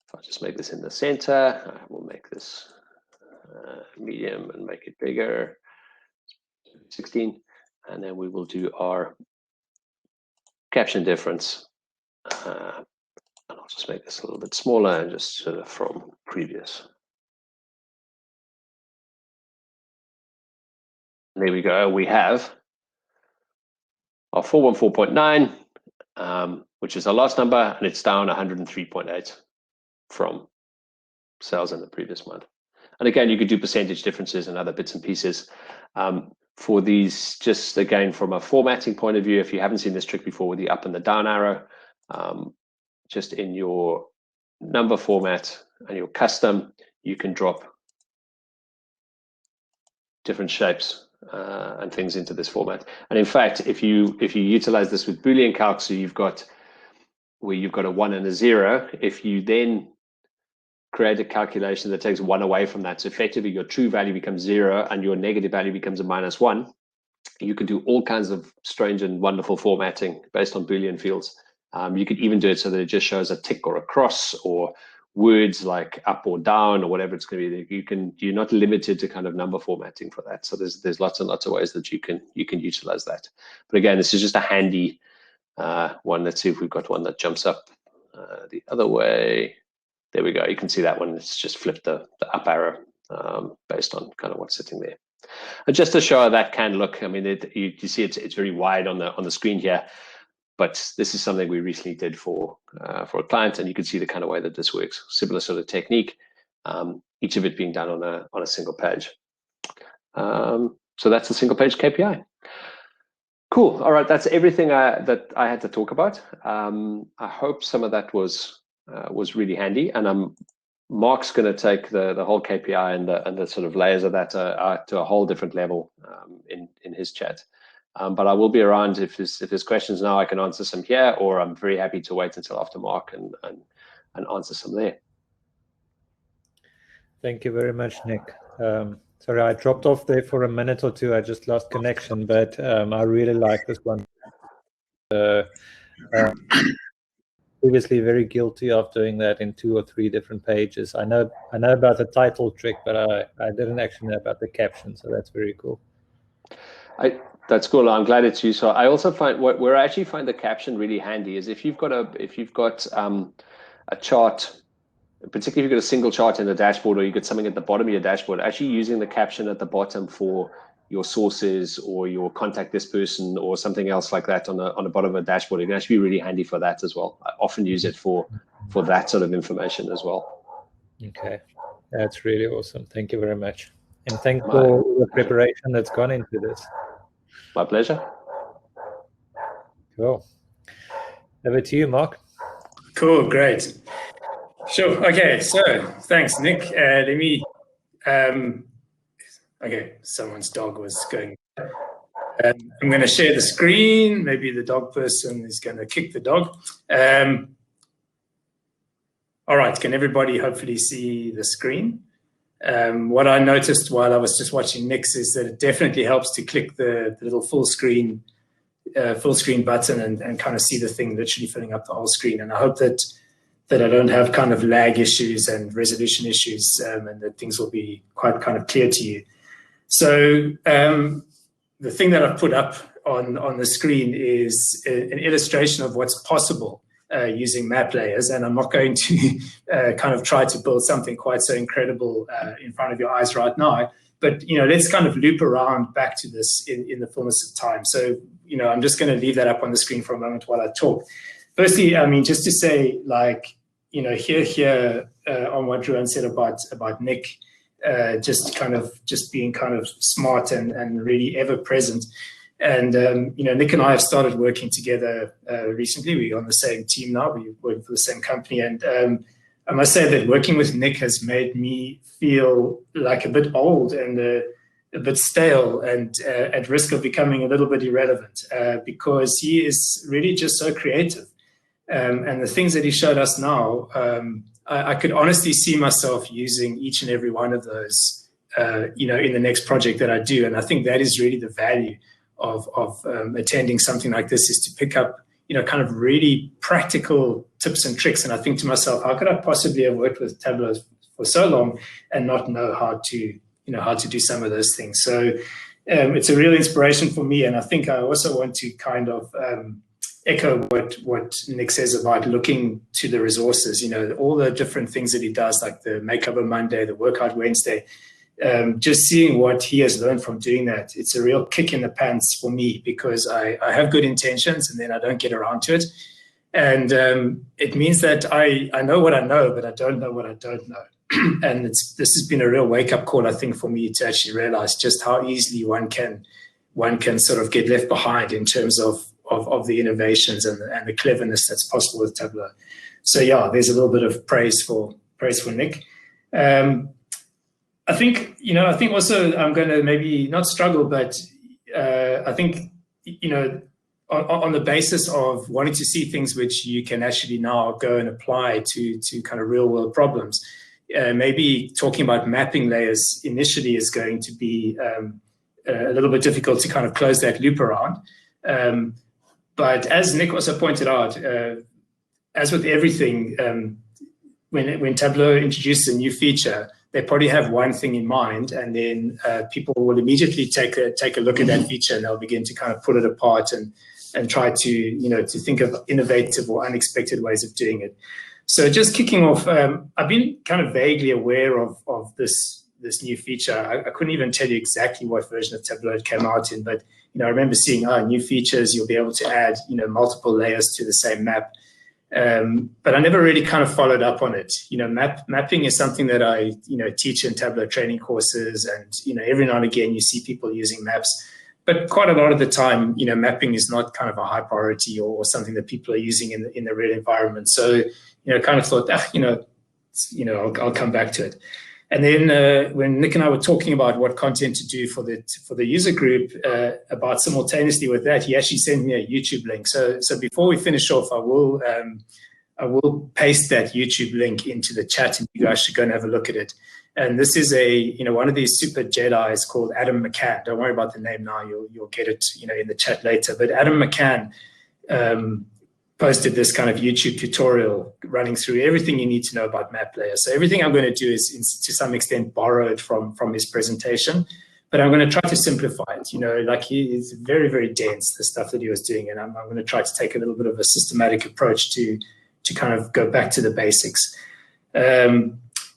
Speaker 2: if I just make this in the center, I will make this medium and make it bigger. 16, and then we will do our caption difference, and I'll just make this a little bit smaller and just sort of from previous. And there we go. We have our 414.9, which is our last number, and it's down 103.8 from sales in the previous month. And again, you could do percentage differences and other bits and pieces. For these, just again, from a formatting point of view, if you haven't seen this trick before with the up and the down arrow, just in your number format and your custom, you can drop different shapes and things into this format. And in fact, if you utilize this with Boolean calc, so you've got where you've got a 1 and a 0, if you then create a calculation that takes 1 away from that, so effectively your true value becomes 0 and your negative value becomes a -1. You can do all kinds of strange and wonderful formatting based on Boolean fields. You could even do it so that it just shows a tick or a cross or words like up or down or whatever it's going to be. You're not limited to kind of number formatting for that. So there's lots and lots of ways that you can utilize that. But again, this is just a handy one. Let's see if we've got one that jumps up the other way. There we go. You can see that one. It's just flipped the up arrow based on kind of what's sitting there. And just to show how that can look, I mean, you see it's very wide on the screen here, but this is something we recently did for a client, and you can see the kind of way that this works. Similar sort of technique, each of it being done on a single page. So that's a single page KPI. Cool. All right, that's everything that I had to talk about. I hope some of that was really handy, and Mark's going to take the whole KPI and the sort of layers of that to a whole different level in his chat. But I will be around if there's questions now. I can answer some here, or I'm very happy to wait until after Mark and answer some there.
Speaker 1: Thank you very much, Nick. Sorry, I dropped off there for a minute or two. I just lost connection, but I really like this one. Previously very guilty of doing that in 2 or 3 different pages. I know about the title trick, but I didn't actually know about the caption, so that's very cool.
Speaker 2: That's cool. I'm glad it's useful. I also find where I actually find the caption really handy is if you've got a chart, particularly if you've got a single chart in the dashboard, or you get something at the bottom of your dashboard, actually using the caption at the bottom for your sources or your contact this person or something else like that on the bottom of a dashboard. It can actually be really handy for that as well. I often use it for that sort of information as well.
Speaker 1: Okay, that's really awesome. Thank you very much. And thanks for all the preparation that's gone into this.
Speaker 2: My pleasure.
Speaker 1: Cool. Over to you, Mark.
Speaker 3: Cool, great. Sure. Okay, so thanks, Nick. Let me. Okay, someone's dog was going. I'm going to share the screen. Maybe the dog person is going to kick the dog. All right, can everybody hopefully see the screen? What I noticed while I was just watching Nick's is that it definitely helps to click the little full screen button and kind of see the thing literally filling up the whole screen. And I hope that I don't have kind of lag issues and resolution issues, and that things will be quite kind of clear to you. So the thing that I've put up on the screen is an illustration of what's possible using map layers, and I'm not going to kind of try to build something quite so incredible in front of your eyes right now. But let's kind of loop around back to this in the fullness of time. So I'm just going to leave that up on the screen for a moment while I talk. Firstly, I mean, just to say, like, here on what Ruan said about Nick, just being kind of smart and really ever present. And Nick and I have started working together recently. We're on the same team now. We work for the same company, and I must say that working with Nick has made me feel like a bit old and a bit stale and at risk of becoming a little bit irrelevant because he is really just so creative. And the things that he showed us now, I could honestly see myself using each and every one of those, in the next project that I do. And I think that is really the value of attending something like this, is to pick up, kind of really practical tips and tricks. And I think to myself, how could I possibly have worked with Tableau for so long and not know how to do some of those things? So it's a real inspiration for me. And I think I also want to kind of echo what Nick says about looking to the resources, all the different things that he does, like the Make Up a Monday, the Workout Wednesday, just seeing what he has learned from doing that. It's a real kick in the pants for me because I have good intentions and then I don't get around to it. And it means that I know what I know, but I don't know what I don't know. And this has been a real wake-up call, I think, for me to actually realize just how easily one can sort of get left behind in terms of the innovations and the cleverness that's possible with Tableau. So yeah, there's a little bit of praise for Nick. I think also I'm going to maybe not struggle, but I think, on the basis of wanting to see things which you can actually now go and apply to kind of real world problems, maybe talking about mapping layers initially is going to be a little bit difficult to kind of close that loop around. But as Nick also pointed out, as with everything, when Tableau introduces a new feature, they probably have one thing in mind, and then people will immediately take a look at that feature, and they'll begin to kind of pull it apart and try to think of innovative or unexpected ways of doing it. So just kicking off, I've been kind of vaguely aware of this new feature. I couldn't even tell you exactly what version of Tableau it came out in, but I remember seeing new features. You'll be able to add multiple layers to the same map. But I never really kind of followed up on it. Mapping is something that I teach in Tableau training courses, and every now and again you see people using maps. But quite a lot of the time, mapping is not kind of a high priority or something that people are using in the real environment. So kind of thought, I'll come back to it. And then when Nick and I were talking about what content to do for the user group, about simultaneously with that, he actually sent me a YouTube link. So before we finish off, I will paste that YouTube link into the chat, and you guys should go and have a look at it. And this is one of these super Jedis called Adam McCann. Don't worry about the name now; you'll get it in the chat later. But Adam McCann posted this kind of YouTube tutorial running through everything you need to know about map layers. So everything I'm going to do is to some extent borrowed from his presentation, but I'm going to try to simplify it. Like it's very, very dense, the stuff that he was doing, and I'm going to try to take a little bit of a systematic approach to kind of go back to the basics.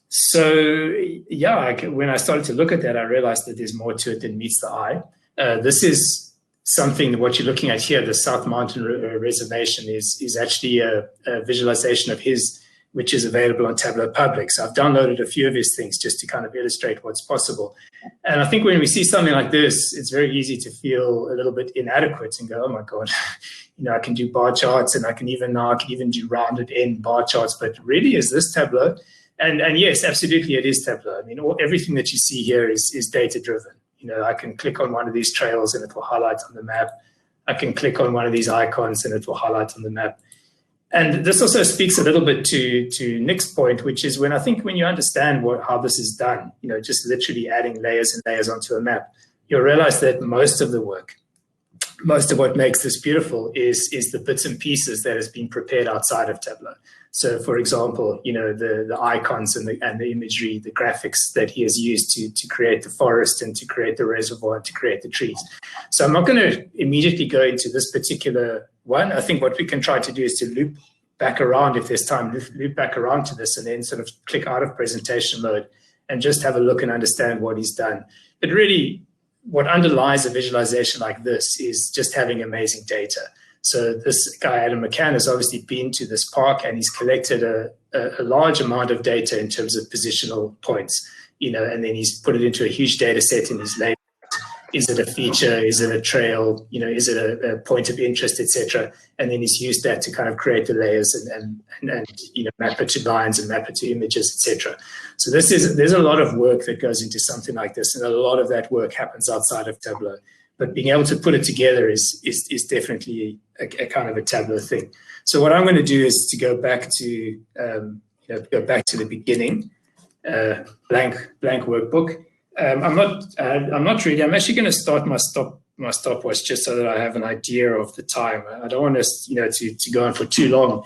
Speaker 3: So yeah, when I started to look at that, I realized that there's more to it than meets the eye. This is something, what you're looking at here, the South Mountain Reservation, is actually a visualization of his, which is available on Tableau Public. So I've downloaded a few of his things just to kind of illustrate what's possible. And I think when we see something like this, it's very easy to feel a little bit inadequate and go, oh my God, I can do bar charts, and I can even do rounded end bar charts, but really, is this Tableau? And yes, absolutely, it is Tableau. I mean, everything that you see here is data-driven. I can click on one of these trails and it will highlight on the map. I can click on one of these icons and it will highlight on the map. And this also speaks a little bit to Nick's point, which is when you understand how this is done, just literally adding layers and layers onto a map, you'll realize that most of the work, most of what makes this beautiful is the bits and pieces that has been prepared outside of Tableau. So, for example, the icons and the imagery, the graphics that he has used to create the forest and to create the reservoir and to create the trees. So I'm not going to immediately go into this particular one. I think what we can try to do is to loop back around, if there's time, loop back around to this and then sort of click out of presentation mode and just have a look and understand what he's done. But really, what underlies a visualization like this is just having amazing data. So this guy, Adam McCann, has obviously been to this park and he's collected a large amount of data in terms of positional points, and then he's put it into a huge data set and he's labeled, is it a feature, is it a trail, is it a point of interest, etc. And then he's used that to kind of create the layers and map it to lines and map it to images, etc. So there's a lot of work that goes into something like this, and a lot of that work happens outside of Tableau. But being able to put it together is definitely a kind of a Tableau thing. So what I'm going to do is to go back to the beginning, blank workbook. I'm actually going to start my stopwatch just so that I have an idea of the time. I don't want us to go on for too long.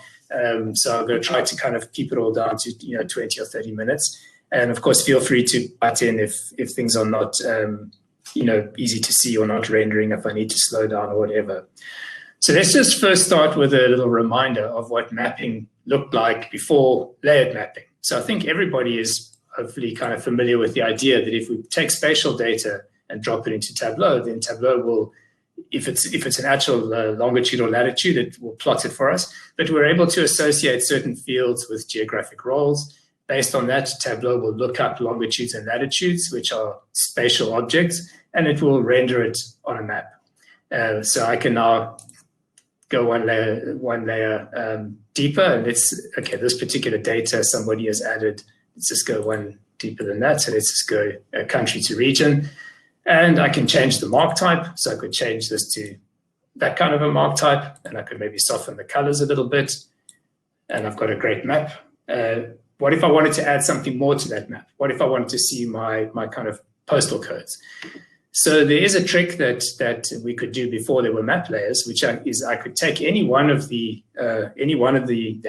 Speaker 3: So I'm going to try to kind of keep it all down to 20 or 30 minutes. And of course, feel free to butt in if things are not easy to see or not rendering, if I need to slow down or whatever. So let's just first start with a little reminder of what mapping looked like before layered mapping. So I think everybody is hopefully kind of familiar with the idea that if we take spatial data and drop it into Tableau, then Tableau will, if it's an actual longitude or latitude, it will plot it for us. But we're able to associate certain fields with geographic roles. Based on that, Tableau will look up longitudes and latitudes, which are spatial objects, and it will render it on a map. So I can now go one layer deeper, and this particular data somebody has added. Let's just go one deeper than that. So let's just go country to region, and I can change the mark type. So I could change this to that kind of a mark type, and I could maybe soften the colors a little bit, and I've got a great map. What if I wanted to add something more to that map? What if I wanted to see my kind of postal codes? So there is a trick that we could do before there were map layers, which is I could take any one of the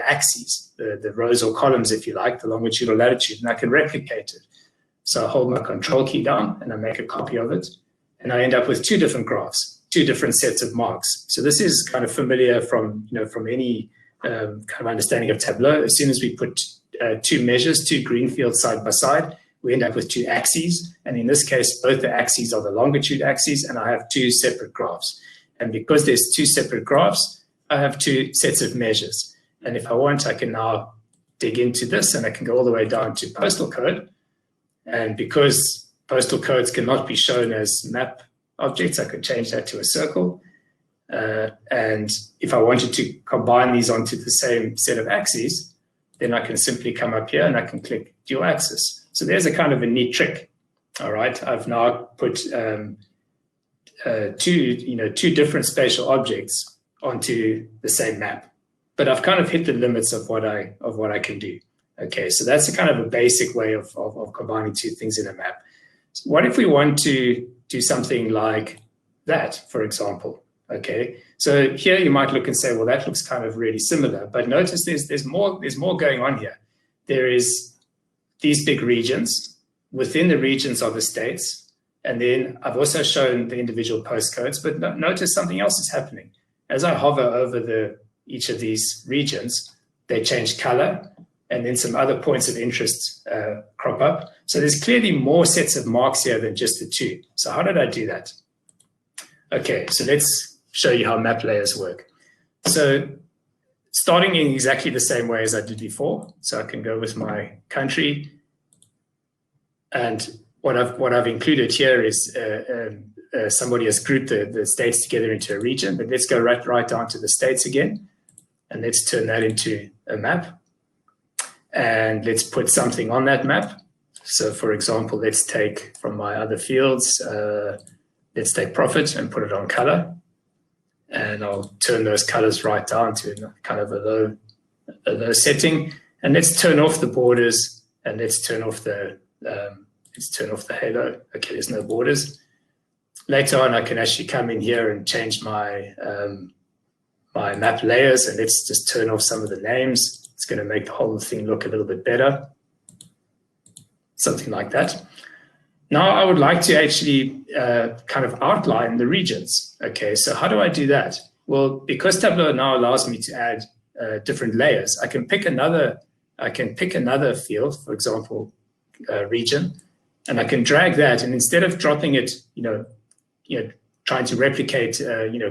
Speaker 3: axes, the rows or columns, if you like, the longitude or latitude, and I can replicate it. So I hold my control key down and I make a copy of it, and I end up with two different graphs, two different sets of marks. So this is kind of familiar from any kind of understanding of Tableau. As soon as we put two measures, two green fields side by side, we end up with two axes. And in this case, both the axes are the longitude axes, and I have two separate graphs. And because there's two separate graphs, I have two sets of measures. And if I want, I can now dig into this, and I can go all the way down to postal code. And because postal codes cannot be shown as map objects, I could change that to a circle. And if I wanted to combine these onto the same set of axes, then I can simply come up here and I can click dual axis. So there's a kind of a neat trick. All right, I've now put two different spatial objects onto the same map, but I've kind of hit the limits of what I can do. Okay, so that's a kind of a basic way of combining two things in a map. So what if we want to do something like that, for example? Okay, so here you might look and say, well, that looks kind of really similar, but notice there's more going on here. There is these big regions. Within the regions are the states, and then I've also shown the individual postcodes, but notice something else is happening. As I hover over each of these regions, they change color, and then some other points of interest crop up. So there's clearly more sets of marks here than just the 2. So how did I do that? Okay, so let's show you how map layers work. So starting in exactly the same way as I did before. So I can go with my country, and what I've included here is somebody has grouped the states together into a region. But let's go right down to the states again, and let's turn that into a map. And let's put something on that map. So for example, let's take from my other fields, let's take profit and put it on color. And I'll turn those colors right down to kind of a low setting. And let's turn off the borders, and let's turn off the halo. Okay, there's no borders. Later on, I can actually come in here and change my my map layers, and let's just turn off some of the names. It's going to make the whole thing look a little bit better. Something like that. Now I would like to actually kind of outline the regions. Okay, so how do I do that? Well, because Tableau now allows me to add different layers, I can pick another field, for example, region, and I can drag that, and instead of dropping it, trying to replicate,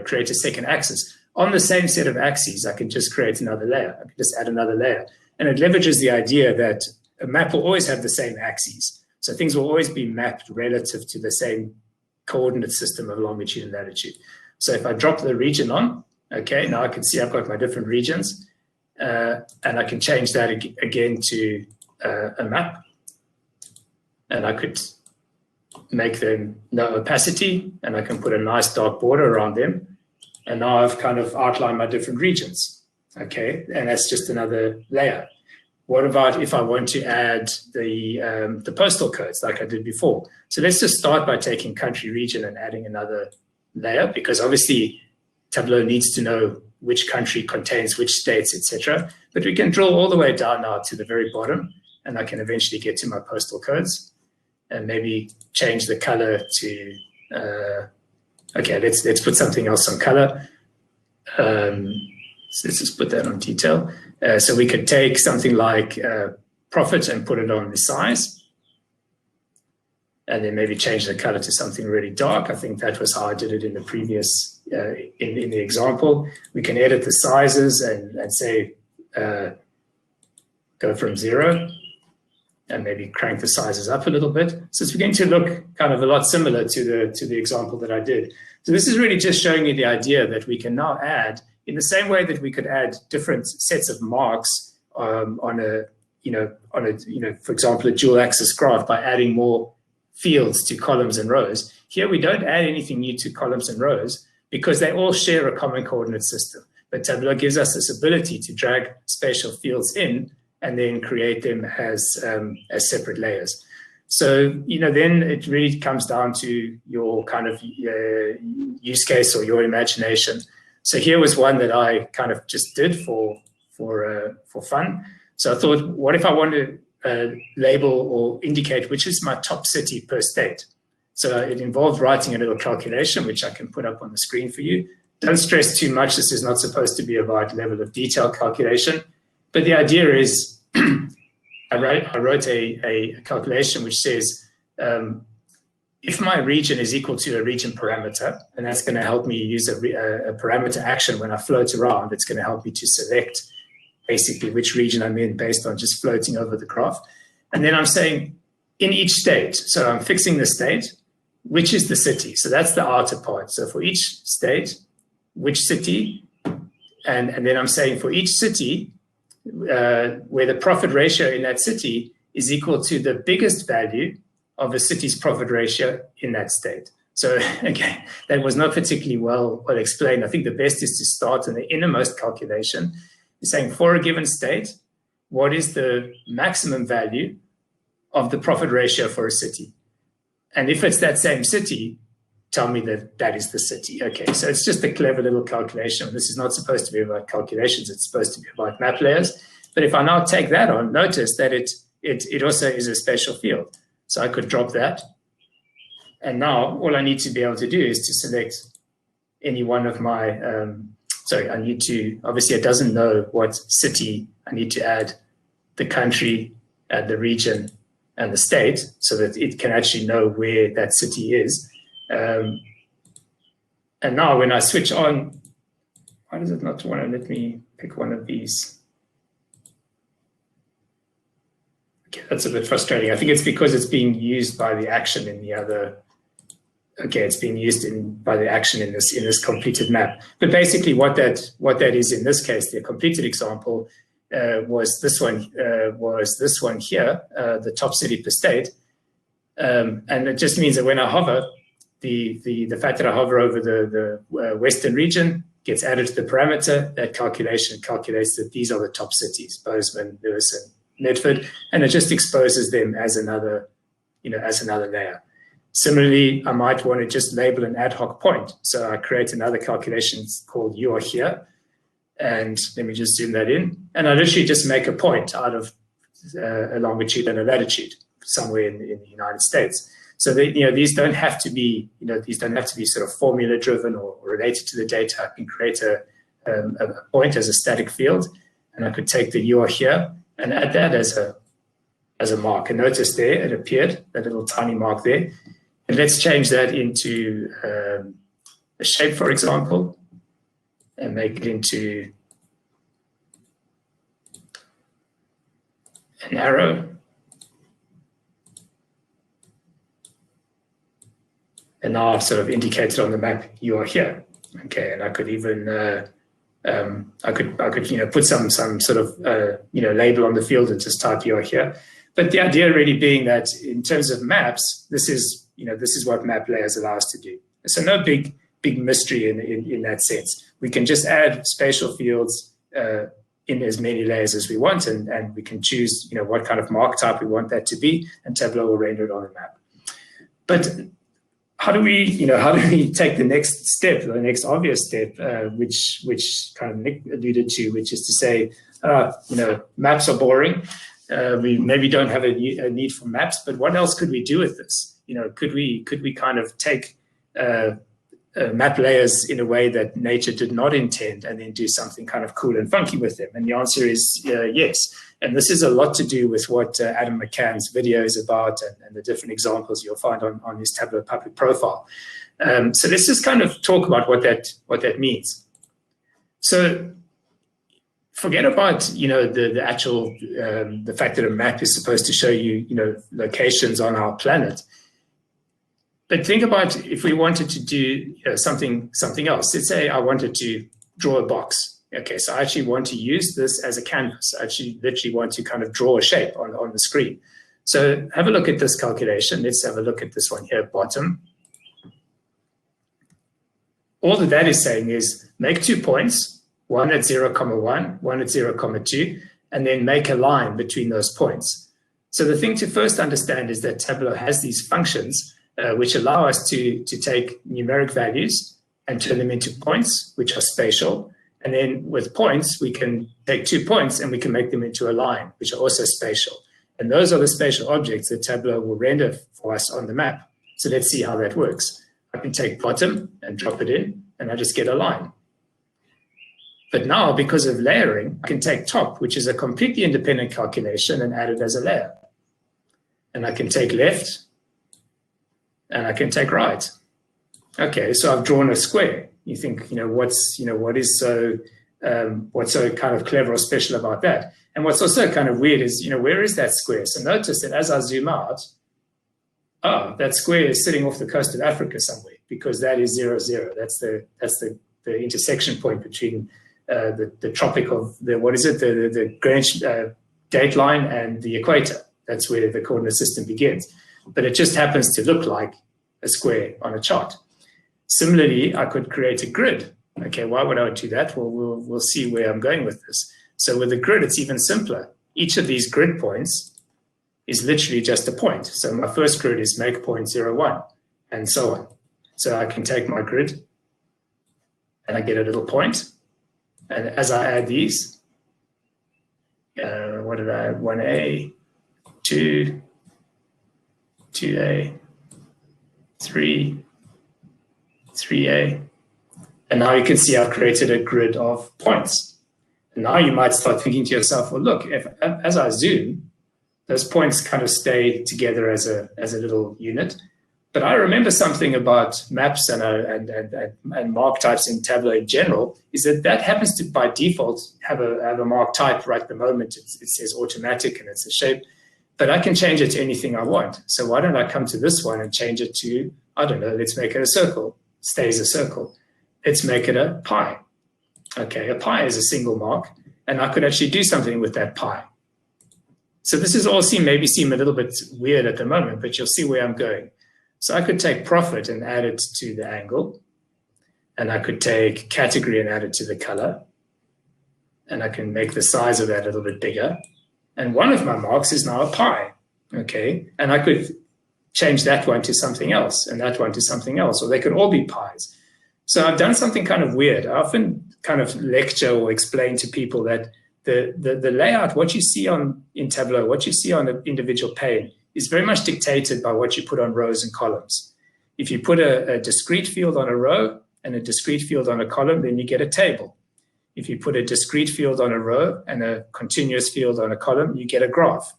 Speaker 3: create a second axis on the same set of axes, I can just create another layer. I can just add another layer, and it leverages the idea that a map will always have the same axes. So things will always be mapped relative to the same coordinate system of longitude and latitude. So if I drop the region on, okay, now I can see I've got my different regions, and I can change that again to a map. And I could make them no opacity, and I can put a nice dark border around them. And now I've kind of outlined my different regions, okay? And that's just another layer. What about if I want to add the postal codes like I did before? So let's just start by taking country region and adding another layer, because obviously Tableau needs to know which country contains which states, etc. But we can drill all the way down now to the very bottom, and I can eventually get to my postal codes and maybe change the color to, okay, let's put something else on color. So let's just put that on detail. So we could take something like profit and put it on the size, and then maybe change the color to something really dark. I think that was how I did it in the previous, in the example. We can edit the sizes and say, go from 0, and maybe crank the sizes up a little bit. So it's beginning to look kind of a lot similar to the example that I did. So this is really just showing you the idea that we can now add, in the same way that we could add different sets of marks on a, for example, a dual axis graph by adding more fields to columns and rows. Here we don't add anything new to columns and rows because they all share a common coordinate system. But Tableau gives us this ability to drag spatial fields in and then create them as separate layers. So, then it really comes down to your kind of use case or your imagination. So here was one that I kind of just did for fun. So I thought, what if I want to label or indicate which is my top city per state? So it involved writing a little calculation, which I can put up on the screen for you. Don't stress too much. This is not supposed to be about level of detail calculation. But the idea is, I wrote a calculation which says, if my region is equal to a region parameter, and that's going to help me use a parameter action when I float around, it's going to help me to select basically which region I'm in based on just floating over the graph. And then I'm saying in each state, so I'm fixing the state, which is the city. So that's the outer part. So for each state, which city, and then I'm saying for each city, where the profit ratio in that city is equal to the biggest value of a city's profit ratio in that state. So again, that was not particularly well explained. I think the best is to start in the innermost calculation. You're saying for a given state, what is the maximum value of the profit ratio for a city? And if it's that same city, tell me that that is the city. Okay, so it's just a clever little calculation. This is not supposed to be about calculations. It's supposed to be about map layers. But if I now take that on, notice that it also is a spatial field. So I could drop that. And now all I need to be able to do is to select any one of my, I need to, obviously it doesn't know what city I need to add the country, and the region, and the state, so that it can actually know where that city is. And now when I switch on, why does it not want to let me pick one of these? Okay, that's a bit frustrating. I think it's because it's being used by the action in the other. Okay, it's being used by the action in this completed map. But basically, what that is in this case, the completed example was this one here, the top city per state, and it just means that when I hover, the fact that I hover over the western region gets added to the parameter. That calculation calculates that these are the top cities: Bozeman, Lewis, and Medford, and it just exposes them as another layer. Similarly, I might want to just label an ad hoc point. So I create another calculation called "you are here," and let me just zoom that in, and I literally just make a point out of a longitude and a latitude somewhere in the United States. So these don't have to be sort of formula driven or related to the data. I can create a point as a static field, and I could take the "you are here" and add that as a mark. And notice there it appeared, that little tiny mark there. And let's change that into a shape, for example, and make it into an arrow. And now I've sort of indicated on the map, "you are here." Okay, and I could even I could put some sort of label on the field and just type "you are here." But the idea really being that in terms of maps, this is what map layers allow us to do. So no big mystery in that sense. We can just add spatial fields in as many layers as we want, and we can choose what kind of mark type we want that to be, and Tableau will render it on the map. But how do we take the next step, the next obvious step, which kind of Nick alluded to, which is to say, maps are boring. We maybe don't have a need for maps, but what else could we do with this? Could we kind of take map layers in a way that nature did not intend, and then do something kind of cool and funky with them? And the answer is yes. And this is a lot to do with what Adam McCann's video is about, and the different examples you'll find on his Tableau public profile. So let's just kind of talk about what that means. So forget about the actual the fact that a map is supposed to show you locations on our planet. But think about if we wanted to do something else. Let's say I wanted to draw a box. Okay, so I actually want to use this as a canvas. I actually literally want to kind of draw a shape on the screen. So have a look at this calculation. Let's have a look at this one here, bottom. All that is saying is make 2 points, one at 0,1, one at 0,2, and then make a line between those points. So the thing to first understand is that Tableau has these functions which allow us to take numeric values and turn them into points, which are spatial. And then with points, we can take 2 points and we can make them into a line, which are also spatial. And those are the spatial objects that Tableau will render for us on the map. So let's see how that works. I can take bottom and drop it in, and I just get a line. But now, because of layering, I can take top, which is a completely independent calculation, and add it as a layer. And I can take left, and I can take right. Okay, so I've drawn a square. You think, what's so kind of clever or special about that? And what's also kind of weird is, where is that square? So notice that as I zoom out, that square is sitting off the coast of Africa somewhere, because that is 0, 0. That's the intersection point between the tropic of the Greenwich date line and the equator. That's where the coordinate system begins. But it just happens to look like a square on a chart. Similarly, I could create a grid. Okay, why would I do that? Well, we'll see where I'm going with this. So with a grid, it's even simpler. Each of these grid points is literally just a point. So my first grid is make point 0,1, and so on. So I can take my grid, and I get a little point. And as I add these, what did I add? 1A, 2, 2A, 3, 3A. And now you can see I've created a grid of points. And now you might start thinking to yourself, well, look, as I zoom, those points kind of stay together as a little unit. But I remember something about maps and mark types in Tableau in general, is that happens to, by default, have a mark type right at the moment. It says automatic and it's a shape, but I can change it to anything I want. So why don't I come to this one and change it to, I don't know, let's make it a circle. Stays a circle. Let's make it a pie. Okay, a pie is a single mark, and I could actually do something with that pie. So this is all maybe seem a little bit weird at the moment, but you'll see where I'm going. So I could take profit and add it to the angle, and I could take category and add it to the color, and I can make the size of that a little bit bigger. And one of my marks is now a pie, okay? And I could change that one to something else and that one to something else, or they could all be pies. So I've done something kind of weird. I often kind of lecture or explain to people that the layout, what you see in Tableau, what you see on an individual pane is very much dictated by what you put on rows and columns. If you put a discrete field on a row and a discrete field on a column, then you get a table. If you put a discrete field on a row and a continuous field on a column, you get a graph.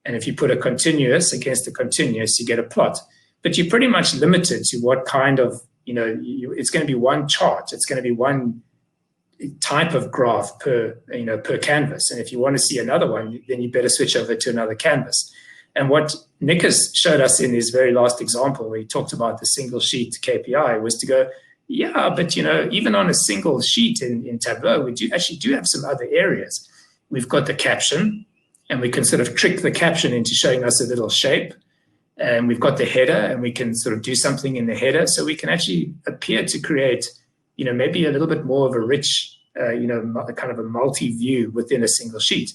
Speaker 3: And if you put a continuous against a continuous, you get a plot. But you're pretty much limited to what kind of, it's going to be one chart. It's going to be one type of graph per canvas. And if you want to see another one, then you better switch over to another canvas. And what Nick has showed us in his very last example, where he talked about the single sheet KPI, was to go, yeah, but even on a single sheet in Tableau, we do have some other areas. We've got the caption, and we can sort of trick the caption into showing us a little shape. And we've got the header, and we can sort of do something in the header. So we can actually appear to create, maybe a little bit more of a rich, kind of a multi-view within a single sheet.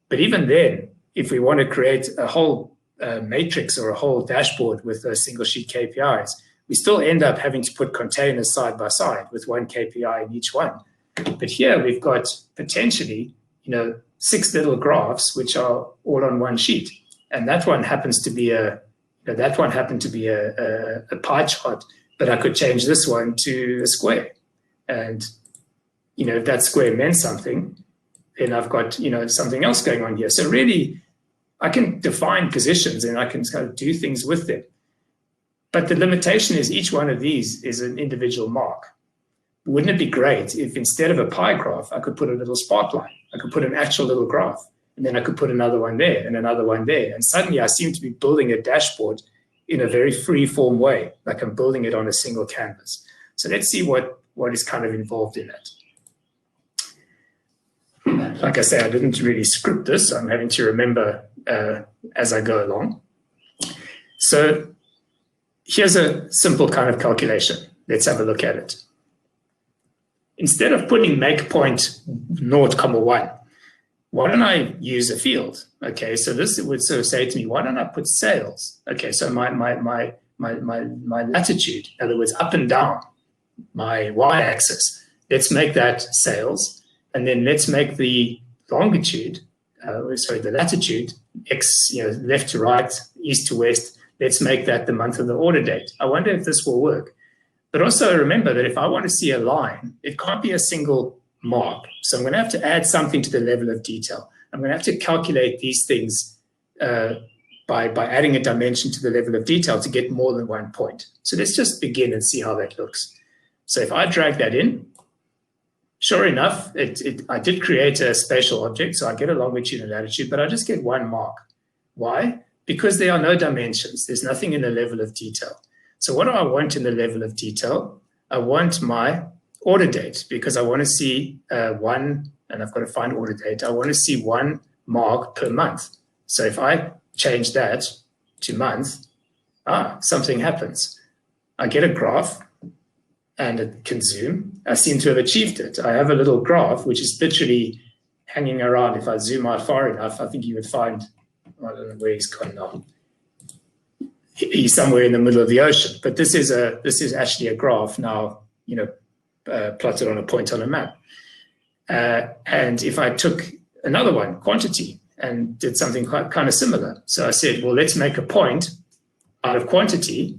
Speaker 3: But even then, if we want to create a whole matrix or a whole dashboard with those single sheet KPIs, we still end up having to put containers side by side with one KPI in each one. But here we've got potentially, 6 little graphs which are all on one sheet, and that one happens to be a pie chart. But I could change this one to a square, and if that square meant something, then I've got something else going on here. So really, I can define positions and I can kind of do things with them. But the limitation is each one of these is an individual mark. Wouldn't it be great if instead of a pie graph, I could put a little sparkline? I could put an actual little graph, and then I could put another one there and another one there. And suddenly I seem to be building a dashboard in a very free-form way, like I'm building it on a single canvas. So let's see what is kind of involved in that. Like I say, I didn't really script this. So I'm having to remember as I go along. So here's a simple kind of calculation. Let's have a look at it. Instead of putting make point 0,1, why don't I use a field? Okay, so this would sort of say to me, why don't I put sales? Okay, so my latitude, in other words, up and down, my y-axis, let's make that sales. And then let's make the longitude, the latitude, x, left to right, east to west, let's make that the month of the order date. I wonder if this will work. But also remember that if I want to see a line, it can't be a single mark. So I'm going to have to add something to the level of detail. I'm going to have to calculate these things by adding a dimension to the level of detail to get more than one point. So let's just begin and see how that looks. So if I drag that in, sure enough, I did create a spatial object, so I get a longitude and latitude, but I just get one mark. Why? Because there are no dimensions. There's nothing in the level of detail. So what do I want in the level of detail? I want my order date, because I want to see one, and I've got to find order date. I want to see one mark per month. So if I change that to month, something happens. I get a graph, and it can zoom. I seem to have achieved it. I have a little graph, which is literally hanging around. If I zoom out far enough, I think you would find, I don't know where he's gone now. He's somewhere in the middle of the ocean. But this is actually a graph now, plotted on a point on a map. And if I took another one, quantity, and did something kind of similar. So I said, well, let's make a point out of quantity,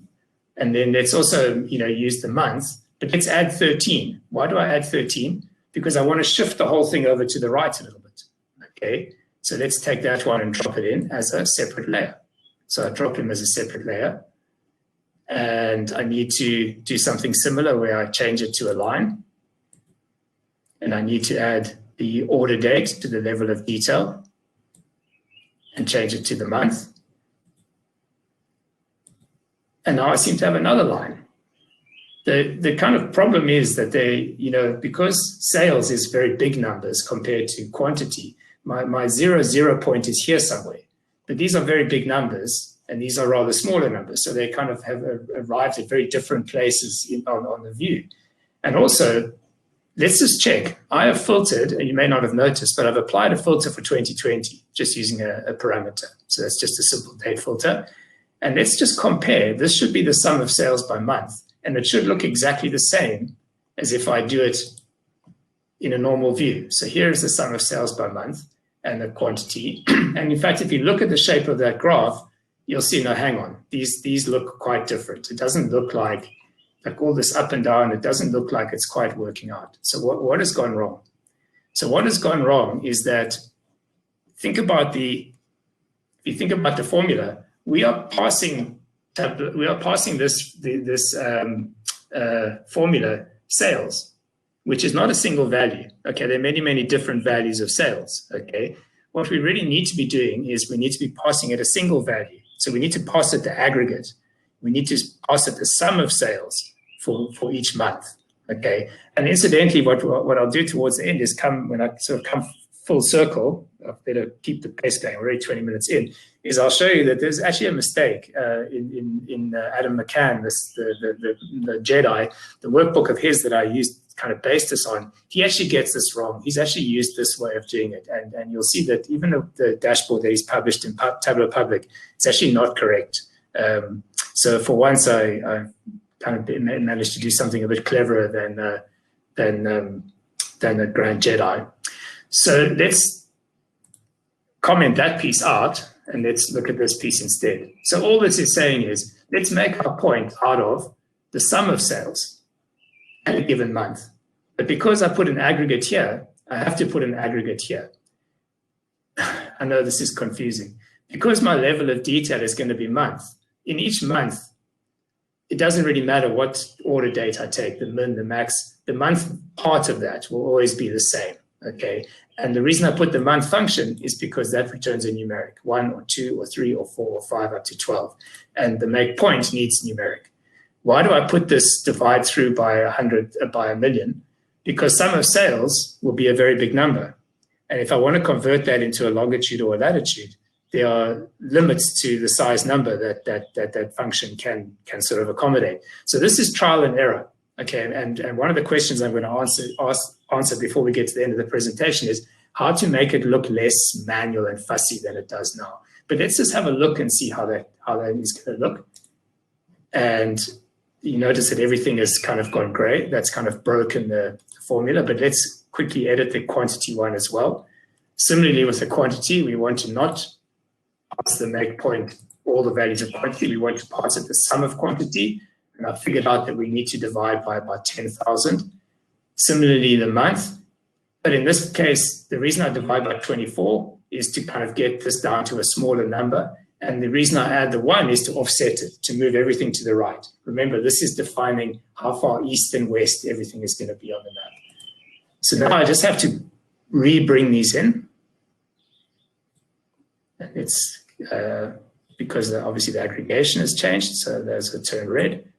Speaker 3: and then let's also, use the month. But let's add 13. Why do I add 13? because I want to shift the whole thing over to the right a little bit. Okay, so let's take that one and drop it in as a separate layer. So I drop him as a separate layer. And I need to do something similar where I change it to a line. And I need to add the order date to the level of detail and change it to the month. And now I seem to have another line. The kind of problem is that because sales is very big numbers compared to quantity, my 0 point is here somewhere. But these are very big numbers, and these are rather smaller numbers. So they kind of have arrived at very different places on the view. And also, let's just check. I have filtered, and you may not have noticed, but I've applied a filter for 2020, just using a parameter. So that's just a simple date filter. And let's just compare. This should be the sum of sales by month. And it should look exactly the same as if I do it in a normal view. So here is the sum of sales by month and the quantity. And in fact, if you look at the shape of that graph, you'll see, no, hang on. These look quite different. It doesn't look like all this up and down. It doesn't look like it's quite working out. So what has gone wrong? So what has gone wrong is that, if you think about the formula, we are passing this formula sales, which is not a single value. Okay, there are many, many different values of sales. Okay, what we really need to be doing is we need to be passing it a single value. So we need to pass it the aggregate. We need to pass it the sum of sales for each month. Okay, and incidentally, what I'll do towards the end is when I sort of come full circle, I better keep the pace going, we're already 20 minutes in, is I'll show you that there's actually a mistake in Adam McCann, the Jedi, the workbook of his that I used, kind of based this on. He actually gets this wrong. He's actually used this way of doing it. And you'll see that even the dashboard that he's published in Tableau Public, it's actually not correct. So for once, I kind of managed to do something a bit cleverer than the Grand Jedi. So let's comment that piece out, and let's look at this piece instead. So all this is saying is, let's make our point out of the sum of sales at a given month. But because I put an aggregate here, I have to put an aggregate here. I know this is confusing. Because my level of detail is going to be month, in each month, it doesn't really matter what order date I take, the min, the max, the month part of that will always be the same. Okay, and the reason I put the month function is because that returns a numeric, 1 or 2 or 3 or 4 or 5 up to 12. And the make point needs numeric. Why do I put this divide through by 100, by a million? Because sum of sales will be a very big number. And if I want to convert that into a longitude or a latitude, there are limits to the size number that function can sort of accommodate. So this is trial and error. Okay, and one of the questions I'm going to answer before we get to the end of the presentation is how to make it look less manual and fussy than it does now. But let's just have a look and see how that is going to look. And you notice that everything has kind of gone gray. That's kind of broken the formula, but let's quickly edit the quantity one as well. Similarly with the quantity, we want to not pass the make point all the values of quantity. We want to pass it the sum of quantity. And I figured out that we need to divide by about 10,000. Similarly, the month. But in this case, the reason I divide by 24 is to kind of get this down to a smaller number. And the reason I add the 1 is to offset it, to move everything to the right. Remember, this is defining how far east and west everything is going to be on the map. So now I just have to re-bring these in. And it's because obviously the aggregation has changed, so those are turned red.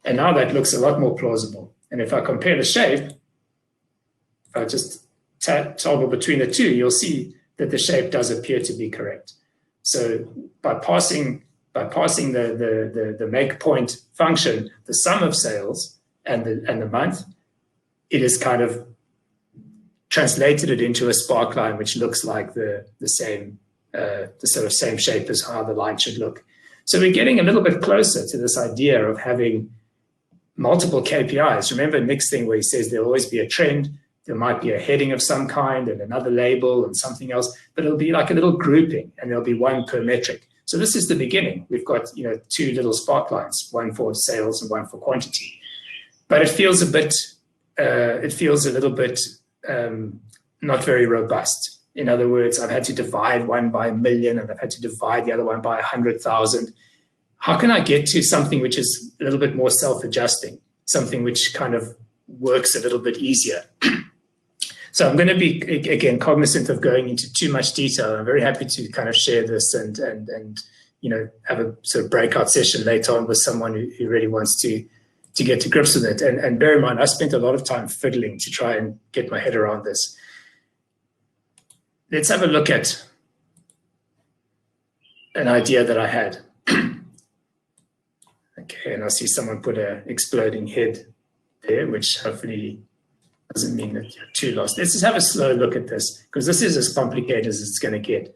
Speaker 3: And now that looks a lot more plausible. And if I compare the shape, if I just toggle between the two, you'll see that the shape does appear to be correct. So by passing the make point function, the sum of sales and the month, it is kind of translated it into a spark line, which looks like the sort of same shape as how the line should look. So we're getting a little bit closer to this idea of having multiple KPIs. Remember Nick's thing where he says there'll always be a trend. There might be a heading of some kind and another label and something else, but it'll be like a little grouping and there'll be one per metric. So this is the beginning. We've got 2 little spark lines, one for sales and one for quantity. But it feels a little bit not very robust. In other words, I've had to divide one by 1,000,000 and I've had to divide the other one by 100,000. How can I get to something which is a little bit more self-adjusting, something which kind of works a little bit easier? So I'm going to be, again, cognizant of going into too much detail. I'm very happy to kind of share this and have a sort of breakout session later on with someone who really wants to get to grips with it. And bear in mind, I spent a lot of time fiddling to try and get my head around this. Let's have a look at an idea that I had. Okay, and I see someone put an exploding head there, which hopefully doesn't mean that you're too lost. Let's just have a slow look at this, because this is as complicated as it's going to get.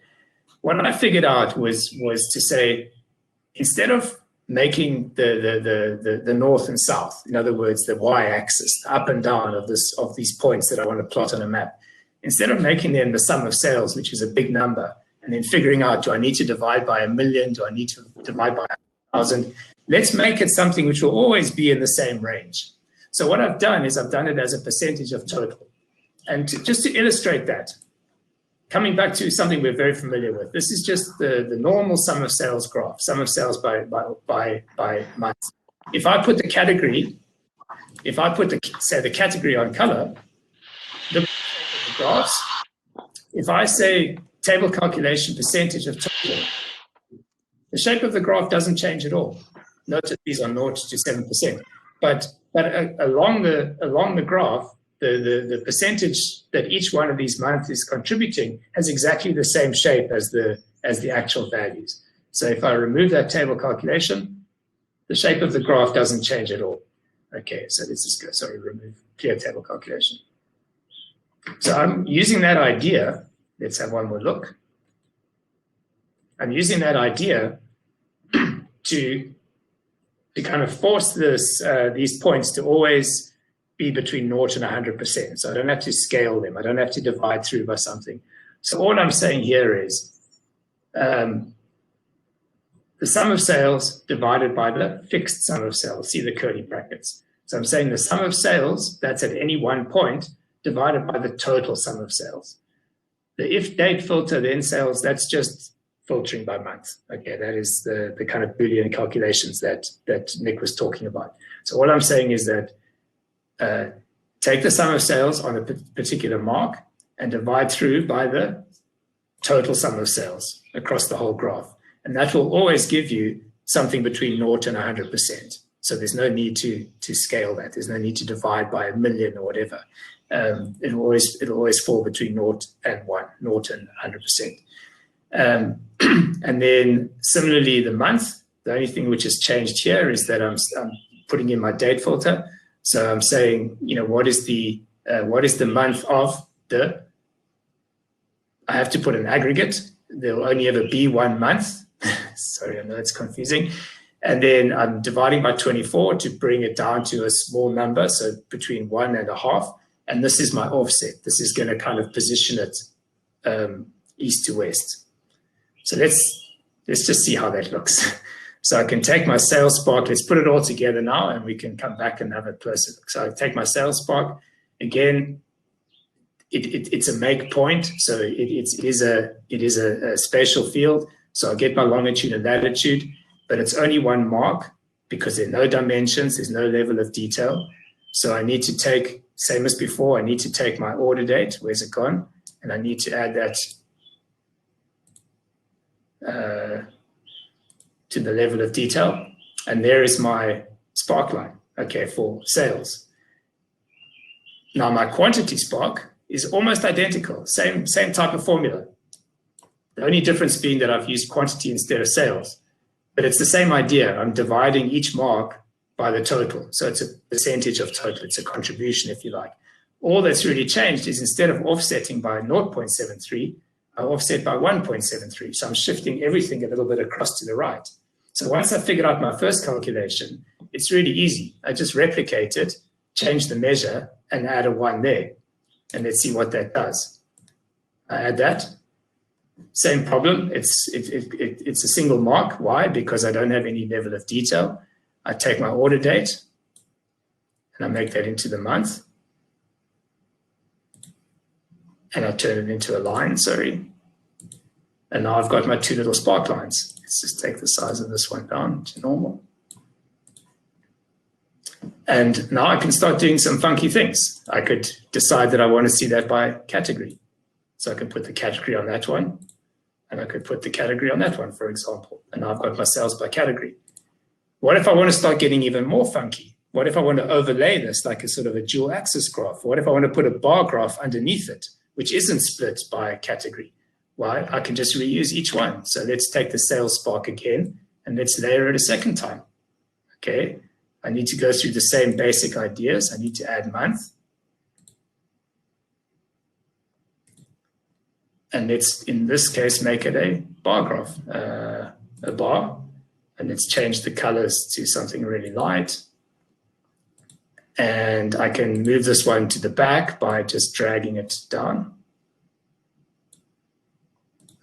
Speaker 3: What I figured out was to say, instead of making the north and south, in other words, the y-axis, up and down of these points that I want to plot on a map, instead of making them the sum of sales, which is a big number, and then figuring out, do I need to divide by 1,000,000? Do I need to divide by 1,000? Let's make it something which will always be in the same range. So what I've done is I've done it as a percentage of total. And just to illustrate that, coming back to something we're very familiar with, this is just the normal sum of sales graph, sum of sales by month. If I put the category, say the category on color, the graphs, if I say table calculation percentage of total, the shape of the graph doesn't change at all. Notice these are 0 to 7%. But along the graph, the percentage that each one of these months is contributing has exactly the same shape as the actual values. So if I remove that table calculation, the shape of the graph doesn't change at all. Okay, so let's just go, remove clear table calculation. So I'm using that idea. Let's have one more look. I'm using that idea to kind of force these points to always be between 0 and 100%. So I don't have to scale them. I don't have to divide through by something. So all I'm saying here is the sum of sales divided by the fixed sum of sales. See the curly brackets. So I'm saying the sum of sales, that's at any one point, divided by the total sum of sales. The if date filter, then sales, that's just filtering by month. Okay, that is the kind of Boolean calculations that Nick was talking about. So what I'm saying is that take the sum of sales on a particular mark and divide through by the total sum of sales across the whole graph. And that will always give you something between 0 and 100%. So there's no need to scale that. There's no need to divide by 1,000,000 or whatever. It'll always fall between 0 and 1, 0 and 100%. And then similarly, the month, the only thing which has changed here is that I'm putting in my date filter. So I'm saying, what is the month of the, I have to put an aggregate. There will only ever be one month. Sorry, I know it's confusing. And then I'm dividing by 24 to bring it down to a small number, so between 1 and a half. And this is my offset. This is going to kind of position it east to west. So let's just see how that looks. So I can take my sales spark. Let's put it all together now, and we can come back and have a closer look. So I take my sales spark. Again, it's a make point. So it is a spatial field. So I get my longitude and latitude, but it's only one mark because there are no dimensions. There's no level of detail. So I need to take, same as before, I need to take my order date. Where's it gone? And I need to add that to the level of detail. And there is my spark line, okay, for sales. Now my quantity spark is almost identical, same type of formula. The only difference being that I've used quantity instead of sales, but it's the same idea. I'm dividing each mark by the total. So it's a percentage of total. It's a contribution, if you like. All that's really changed is instead of offsetting by 0.73, I offset by 1.73. So I'm shifting everything a little bit across to the right. So once I figured out my first calculation, it's really easy. I just replicate it, change the measure, and add a 1 there. And let's see what that does. I add that. Same problem. It's a single mark. Why? Because I don't have any level of detail. I take my order date, and I make that into the month. and I turn it into a line, sorry. And now I've got my two little spark lines. Let's just take the size of this one down to normal. And now I can start doing some funky things. I could decide that I want to see that by category. So I can put the category on that one, and I could put the category on that one, for example. And now I've got my sales by category. What if I want to start getting even more funky? What if I want to overlay this like a sort of a dual axis graph? What if I want to put a bar graph underneath it, which isn't split by category? Well, I can just reuse each one. So let's take the sales spark again, and let's layer it a second time. Okay, I need to go through the same basic ideas. I need to add month. And let's, in this case, make it a bar graph, a bar. And let's change the colors to something really light. And I can move this one to the back by just dragging it down.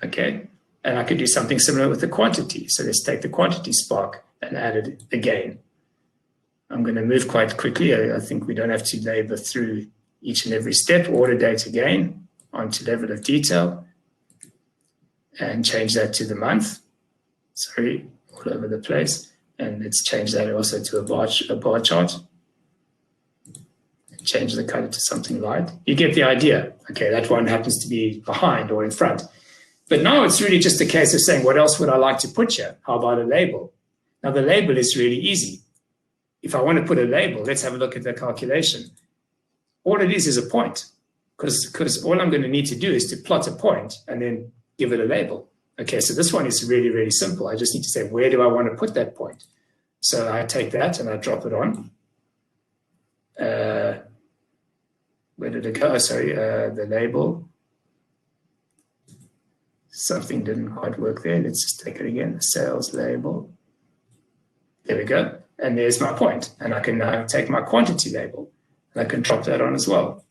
Speaker 3: Okay, and I could do something similar with the quantity. So let's take the quantity spark and add it again. I'm going to move quite quickly. I think we don't have to labor through each and every step. Order date again, onto level of detail, and change that to the month. Sorry, all over the place. And let's change that also to a bar chart. Change the color to something light. You get the idea. Okay, that one happens to be behind or in front. But now it's really just a case of saying, what else would I like to put here? How about a label? Now the label is really easy. If I want to put a label, let's have a look at the calculation. All it is a point, because all I'm going to need to do is to plot a point and then give it a label. Okay, so this one is really, really simple. I just need to say, where do I want to put that point? So I take that and I drop it on. Where did it go? Oh, sorry, the label. Something didn't quite work there. Let's just take it again, the sales label. There we go. And there's my point. And I can now take my quantity label and I can drop that on as well.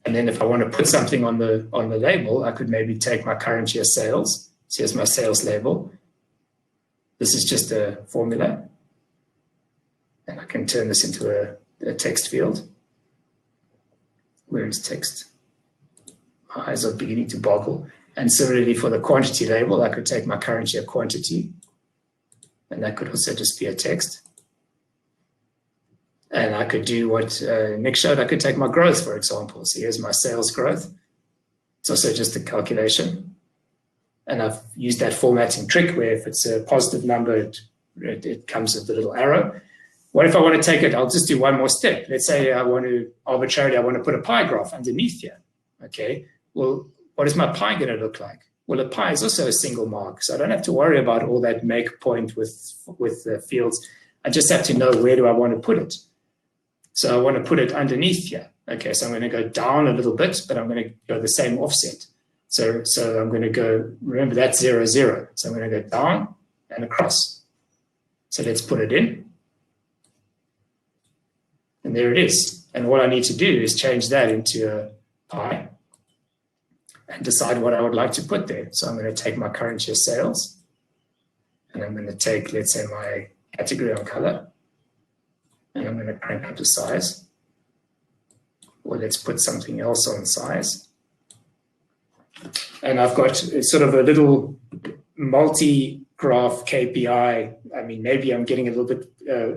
Speaker 3: And then if I want to put something on the label, I could maybe take my current year sales. So here's my sales label. This is just a formula. And I can turn this into a text field. Where is text? My eyes are beginning to boggle. And similarly for the quantity label, I could take my current year quantity. And that could also just be a text. And I could do what Nick showed. I could take my growth, for example. So here's my sales growth. It's also just a calculation. And I've used that formatting trick where if it's a positive number, it comes with a little arrow. What if I want to take it? I'll just do one more step. Let's say I want to, arbitrarily, I want to put a pie graph underneath here. Okay, well, what is my pie going to look like? Well, a pie is also a single mark, so I don't have to worry about all that make point with the fields. I just have to know where do I want to put it. So I want to put it underneath here. Okay, so I'm going to go down a little bit, but I'm going to go the same offset. So I'm going to go, remember that's 0, 0. So I'm going to go down and across. So let's put it in. And there it is. And all I need to do is change that into a pie and decide what I would like to put there. So I'm going to take my current year sales, and I'm going to take, let's say, my category on color, and I'm going to crank up the size. Or let's put something else on size. And I've got sort of a little multi-graph KPI. I mean, maybe I'm getting a little bit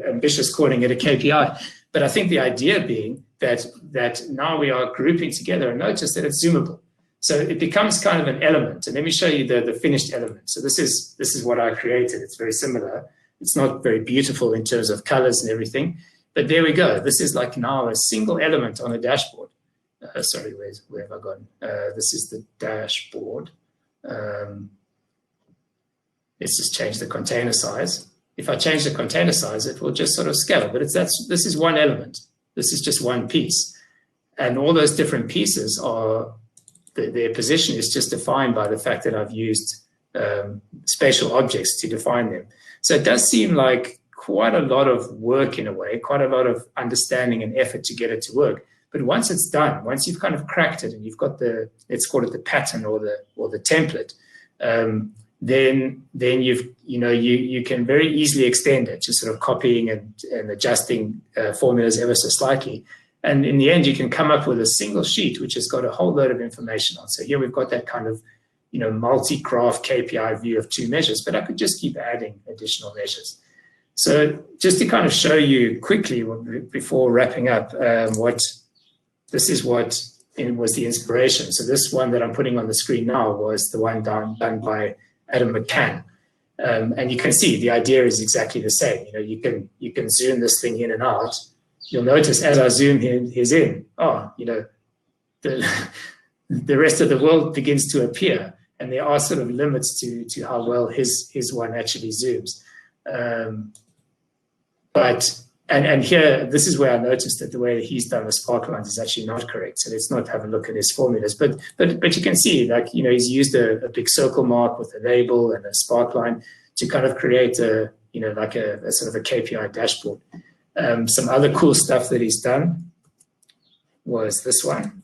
Speaker 3: ambitious calling it a KPI, but I think the idea being that now we are grouping together, and notice that it's zoomable. So it becomes kind of an element. And let me show you the finished element. So this is what I created. It's very similar. It's not very beautiful in terms of colors and everything, but there we go. This is like now a single element on a dashboard. Sorry, where have I gone? This is the dashboard. Let's just change the container size. If I change the container size, it will just sort of scale. But this is one element. This is just one piece. And all those different pieces are, their position is just defined by the fact that I've used spatial objects to define them. So it does seem like quite a lot of work in a way, quite a lot of understanding and effort to get it to work. But once it's done, once you've kind of cracked it and you've got the, let's call it the pattern or the template, then you can very easily extend it, just sort of copying and adjusting formulas ever so slightly. And in the end, you can come up with a single sheet which has got a whole load of information on. So here we've got that kind of, multi-graph KPI view of 2 measures, but I could just keep adding additional measures. So just to kind of show you quickly before wrapping up, was the inspiration. So this one that I'm putting on the screen now was the one done by Adam McCann. And you can see the idea is exactly the same. You can zoom this thing in and out. You'll notice as I zoom his in, the rest of the world begins to appear, and there are sort of limits to how well his one actually zooms. And here, this is where I noticed that the way that he's done the spark lines is actually not correct. So let's not have a look at his formulas. But you can see, he's used a big circle mark with a label and a spark line to kind of create a sort of a KPI dashboard. Some other cool stuff that he's done was this one.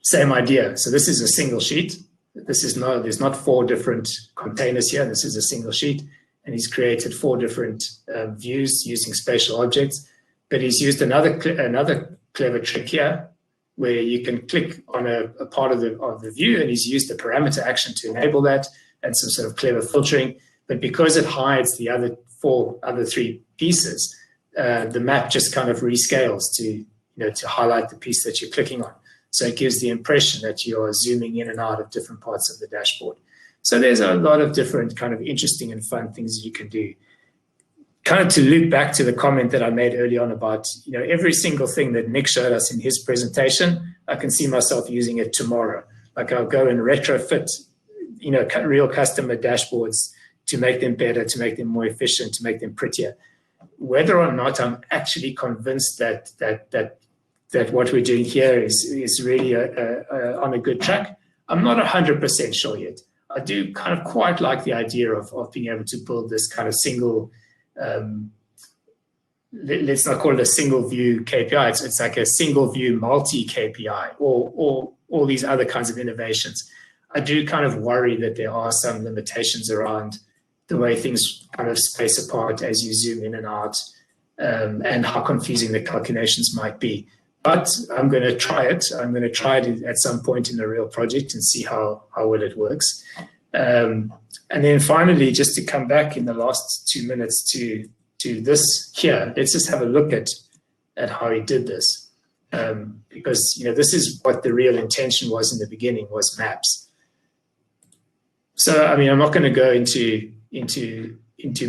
Speaker 3: Same idea. So this is a single sheet. There's not 4 different containers here. This is a single sheet. And he's created 4 different views using spatial objects. But he's used another clever trick here, where you can click on a part of the view, and he's used the parameter action to enable that, and some sort of clever filtering. But because it hides the other 3 pieces, the map just kind of rescales to highlight the piece that you're clicking on. So it gives the impression that you're zooming in and out of different parts of the dashboard. So there's a lot of different kind of interesting and fun things you can do. Kind of to loop back to the comment that I made early on about, every single thing that Nick showed us in his presentation, I can see myself using it tomorrow. Like I'll go and retrofit, real customer dashboards to make them better, to make them more efficient, to make them prettier. Whether or not I'm actually convinced that what we're doing here is really on a good track, I'm not 100% sure yet. I do kind of quite like the idea of being able to build this kind of single, let's not call it a single view KPI. It's like a single view multi KPI or all these other kinds of innovations. I do kind of worry that there are some limitations around the way things kind of space apart as you zoom in and out, and how confusing the calculations might be. But I'm going to try it. I'm going to try it at some point in the real project and see how well it works. And then finally, just to come back in the last 2 minutes to this here, let's just have a look at how he did this. Because this is what the real intention was in the beginning, was maps. So I mean, I'm not going to go into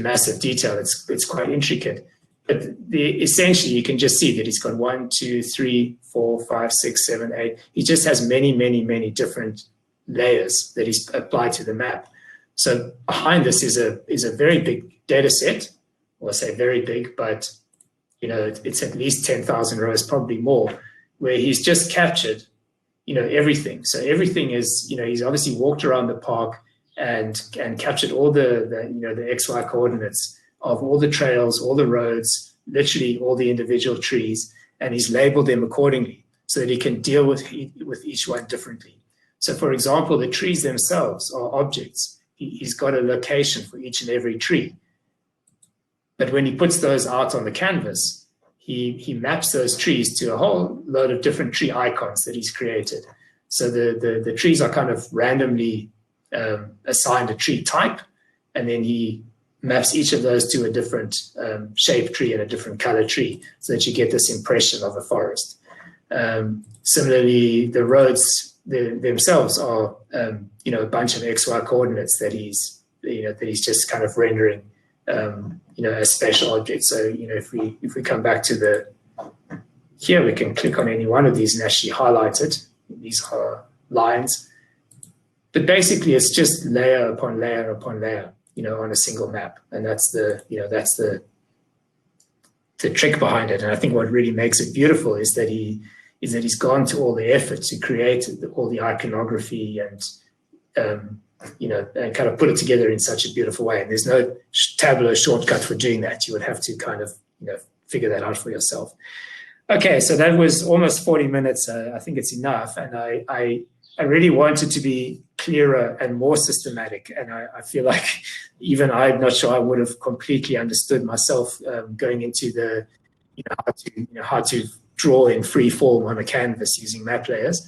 Speaker 3: massive detail. It's quite intricate. But essentially, you can just see that he's got 1, 2, 3, 4, 5, 6, 7, 8. He just has many, many, many different layers that he's applied to the map. So behind this is a very big data set, or I say very big, but it's at least 10,000 rows, probably more, where he's just captured everything. So everything is he's obviously walked around the park and captured all the XY coordinates of all the trails, all the roads, literally all the individual trees, and he's labeled them accordingly so that he can deal with each one differently. So for example, the trees themselves are objects. He's got a location for each and every tree. But when he puts those out on the canvas, he maps those trees to a whole load of different tree icons that he's created. So the trees are kind of randomly assigned a tree type, and then he maps each of those to a different shape tree and a different color tree, so that you get this impression of a forest. Similarly, the roads themselves are a bunch of XY coordinates that he's just kind of rendering as spatial objects. So if we come back to here, we can click on any one of these and actually highlight it. These are lines, but basically it's just layer upon layer upon layer, on a single map. And that's the trick behind it. And I think what really makes it beautiful is that he's gone to all the effort to create all the iconography and kind of put it together in such a beautiful way. And there's no Tableau shortcut for doing that. You would have to kind of figure that out for yourself. Okay, so that was almost 40 minutes. I think it's enough. And I really wanted to be clearer and more systematic. And I feel like even I'm not sure I would have completely understood myself going into how to draw in free form on a canvas using map layers.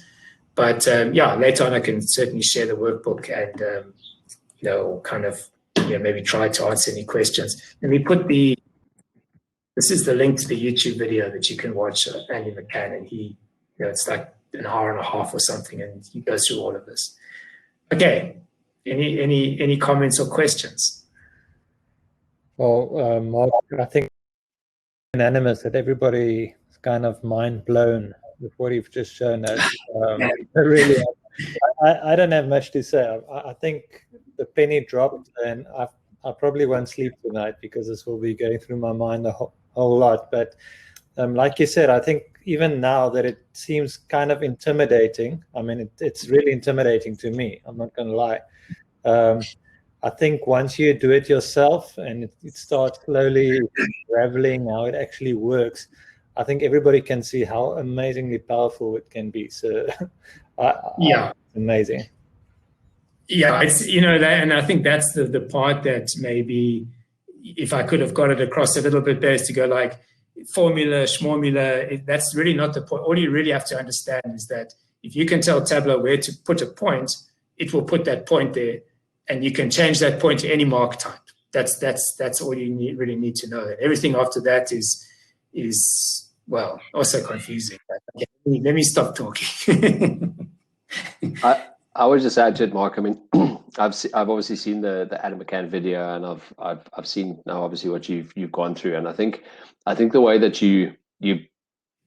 Speaker 3: But later on I can certainly share the workbook and kind of maybe try to answer any questions. Let me put this is the link to the YouTube video that you can watch, Andy McCann, and he, it's like an hour and a half or something, and he goes through all of this. Okay, any comments or questions?
Speaker 1: Well, Mark, I think unanimous that everybody is kind of mind blown with what you've just shown us. Really, I don't have much to say. I think the penny dropped, and I probably won't sleep tonight because this will be going through my mind a whole lot. But like you said, I think even now that it seems kind of intimidating. I mean, it's really intimidating to me. I'm not going to lie. I think once you do it yourself and it starts slowly unraveling how it actually works, I think everybody can see how amazingly powerful it can be. So, it's amazing.
Speaker 3: Yeah, it's and I think that's the part that maybe if I could have got it across a little bit better, is to go like formula, schmormula. That's really not the point. All you really have to understand is that if you can tell Tableau where to put a point, it will put that point there, and you can change that point to any mark type. That's all you really need to know. And everything after that is well, also confusing. Okay, let me stop talking.
Speaker 2: I would just add to it, Mark. I mean, I've obviously seen the Adam McCann video, and I've seen now obviously what you've gone through, and I think the way that you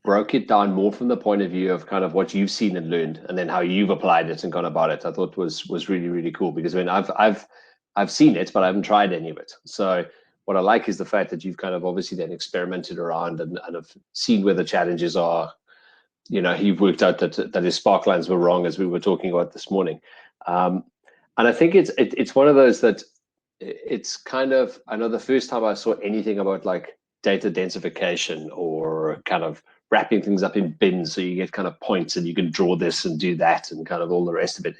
Speaker 2: broke it down more from the point of view of kind of what you've seen and learned, and then how you've applied it and gone about it, I thought was really, really cool. Because I mean, I've seen it, but I haven't tried any of it. So what I like is the fact that you've kind of obviously then experimented around and have seen where the challenges are. You've worked out that his spark lines were wrong, as we were talking about this morning. And I think it's one of those that it's kind of, I know the first time I saw anything about like data densification or kind of wrapping things up in bins so you get kind of points and you can draw this and do that and kind of all the rest of it.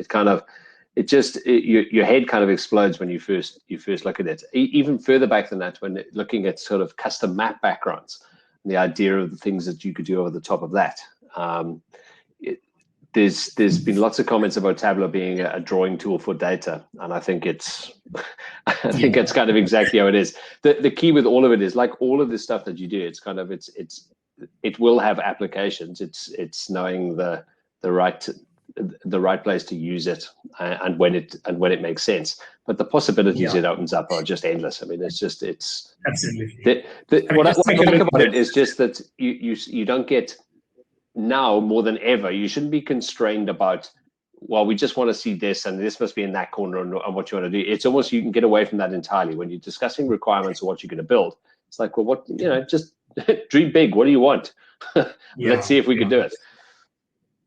Speaker 2: Your head kind of explodes when you first look at it. Even further back than that, when looking at sort of custom map backgrounds and the idea of the things that you could do over the top of that. There's been lots of comments about Tableau being a drawing tool for data, and I think it's kind of exactly how it is. The key with all of it is, like all of this stuff that you do, it's kind of it will have applications. It's knowing the right place to use it and when it makes sense. But the possibilities it opens up are just endless. I mean, it's
Speaker 3: absolutely.
Speaker 2: What I like about it is just that you don't get. Now more than ever, you shouldn't be constrained about, well, we just want to see this and this must be in that corner and what you want to do. It's almost, you can get away from that entirely when you're discussing requirements or what you're going to build. It's like, well, just dream big. What do you want? Let's see if we can do it.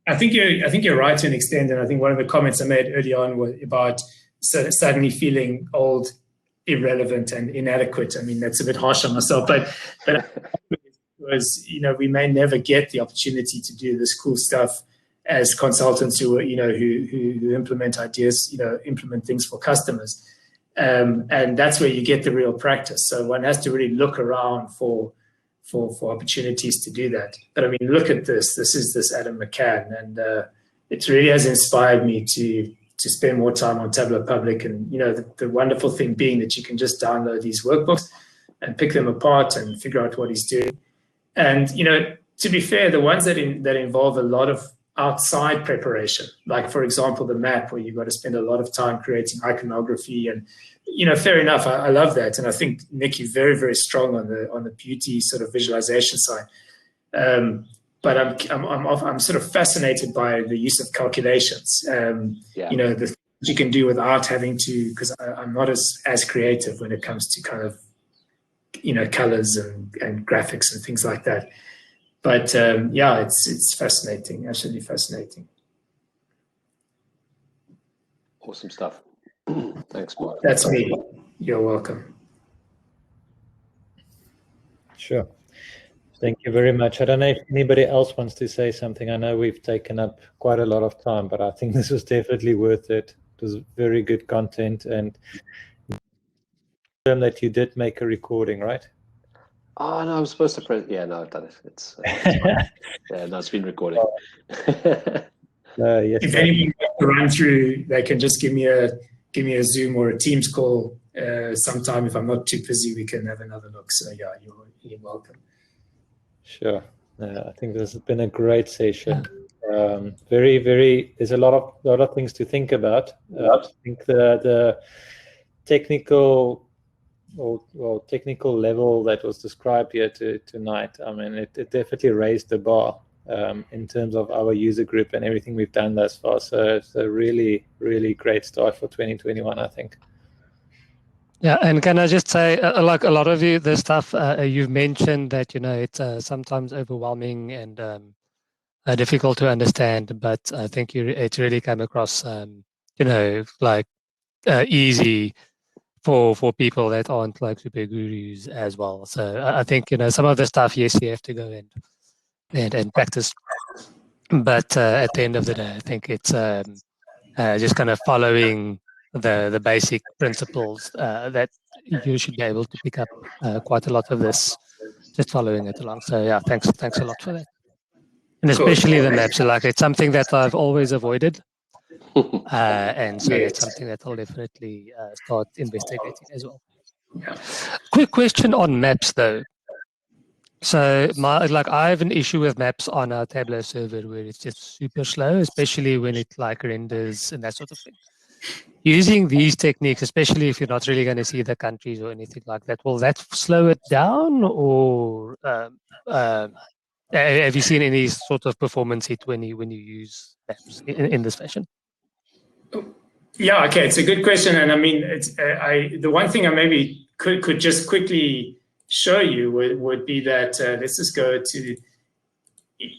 Speaker 3: I think you're right to an extent, and I think one of the comments I made early on was about suddenly feeling old, irrelevant, and inadequate. I mean, that's a bit harsh on myself, but was, we may never get the opportunity to do this cool stuff as consultants who implement ideas, implement things for customers. And that's where you get the real practice. So one has to really look around for opportunities to do that. But I mean, look at this. This is this Adam McCann, and it really has inspired me to spend more time on Tableau Public. And the wonderful thing being that you can just download these workbooks and pick them apart and figure out what he's doing. And to be fair, the ones that involve a lot of outside preparation, like for example the map, where you've got to spend a lot of time creating iconography, and fair enough, I love that, and I think Nick, you're very, very strong on the beauty sort of visualization side. But I'm sort of fascinated by the use of calculations. The things you can do without having to, because I'm not as creative when it comes to kind of colors and graphics and things like that. But it's fascinating, absolutely fascinating.
Speaker 2: Awesome stuff. Thanks, Mark.
Speaker 3: That's me. You're welcome.
Speaker 1: Sure. Thank you very much. I don't know if anybody else wants to say something. I know we've taken up quite a lot of time, but I think this was definitely worth it. It was very good content, and that you did make a recording, right?
Speaker 2: Oh no, I'm supposed to press. Yeah, no, I've done it. It's yeah, no, it's been recording.
Speaker 1: Yes,
Speaker 3: If anyone wants to run through, they can just give me a Zoom or a Teams call sometime. If I'm not too busy, we can have another look. So yeah, you're welcome.
Speaker 1: Sure. I think this has been a great session. Very, very. There's a lot of things to think about. I think the technical or technical level that was described here tonight. I mean, it definitely raised the bar in terms of our user group and everything we've done thus far. So it's a really, really great start for 2021, I think.
Speaker 4: Yeah, and can I just say, like a lot of you, the stuff you've mentioned that it's sometimes overwhelming and difficult to understand, but I think it's really come across, like easy for people that aren't like super gurus as well. So I think some of the stuff, yes, you have to go and practice, but at the end of the day, I think it's just kind of following the basic principles that you should be able to pick up quite a lot of this, just following it along. So yeah, thanks a lot for that. And especially the maps, like it's something that I've always avoided. And so that's something that I'll definitely start investigating as well.
Speaker 3: Yeah.
Speaker 4: Quick question on maps though. So I have an issue with maps on our Tableau server where it's just super slow, especially when it like renders and that sort of thing. Using these techniques, especially if you're not really going to see the countries or anything like that, will that slow it down, or have you seen any sort of performance hit when you use maps in this fashion?
Speaker 3: Yeah, okay, it's a good question, and I mean, it's the one thing I maybe could just quickly show you would be that let's just go to,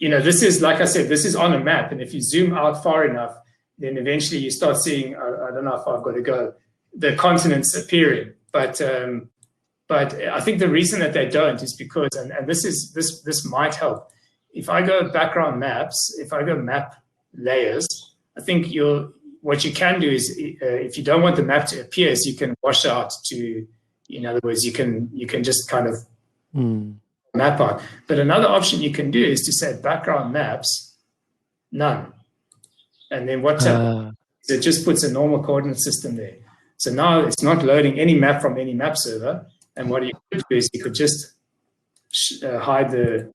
Speaker 3: this is, like I said, this is on a map, and if you zoom out far enough, then eventually you start seeing, I don't know if I've got to go, the continents appearing. But I think the reason that they don't is because, and this might help. If I go background maps, if I go map layers, I think what you can do is, if you don't want the map to appear, is you can wash out to, in other words, you can just kind of map out. But another option you can do is to say background maps, none. And then what it just puts a normal coordinate system there. So now it's not loading any map from any map server. And what you could do is you could just hide the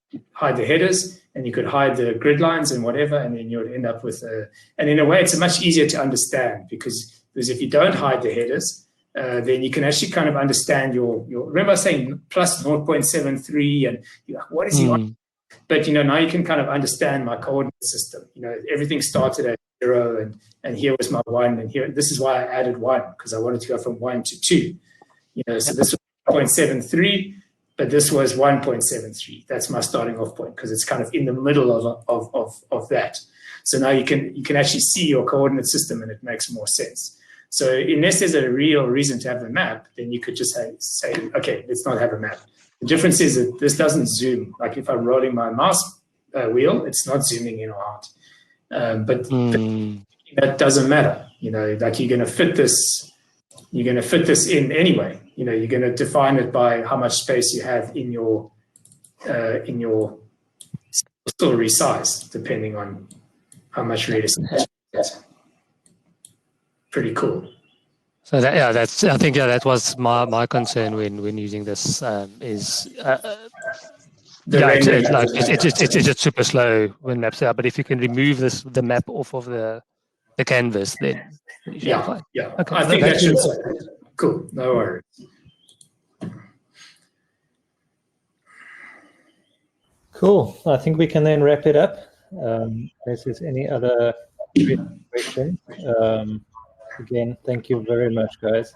Speaker 3: headers, and you could hide the grid lines and whatever, and then you would end up with and in a way it's much easier to understand, because if you don't hide the headers, then you can actually kind of understand your remember I was saying plus 0.73 and what is he on? But now you can kind of understand my coordinate system. Everything started at 0, and here was my 1, and here, this is why I added 1, because I wanted to go from 1 to 2. So this was 0.73, but this was 1.73. That's my starting off point, because it's kind of in the middle of that. So now you can actually see your coordinate system, and it makes more sense. So unless there's a real reason to have a map, then you could just say, okay, let's not have a map. The difference is that this doesn't zoom. Like if I'm rolling my mouse wheel, it's not zooming in or out. But that doesn't matter. Like you're going to fit this in anyway. You're going to define it by how much space you have in your still resize, depending on how much real estate you get. Pretty cool.
Speaker 4: So that was my concern when using this is it's just super slow when maps are. But if you can remove the map off of the canvas, then you should be fine.
Speaker 3: Yeah.
Speaker 4: Okay,
Speaker 3: I think that should solve it. Cool. No worries.
Speaker 1: Cool. I think we can then wrap it up. Unless there's any other question. Again, thank you very much, guys.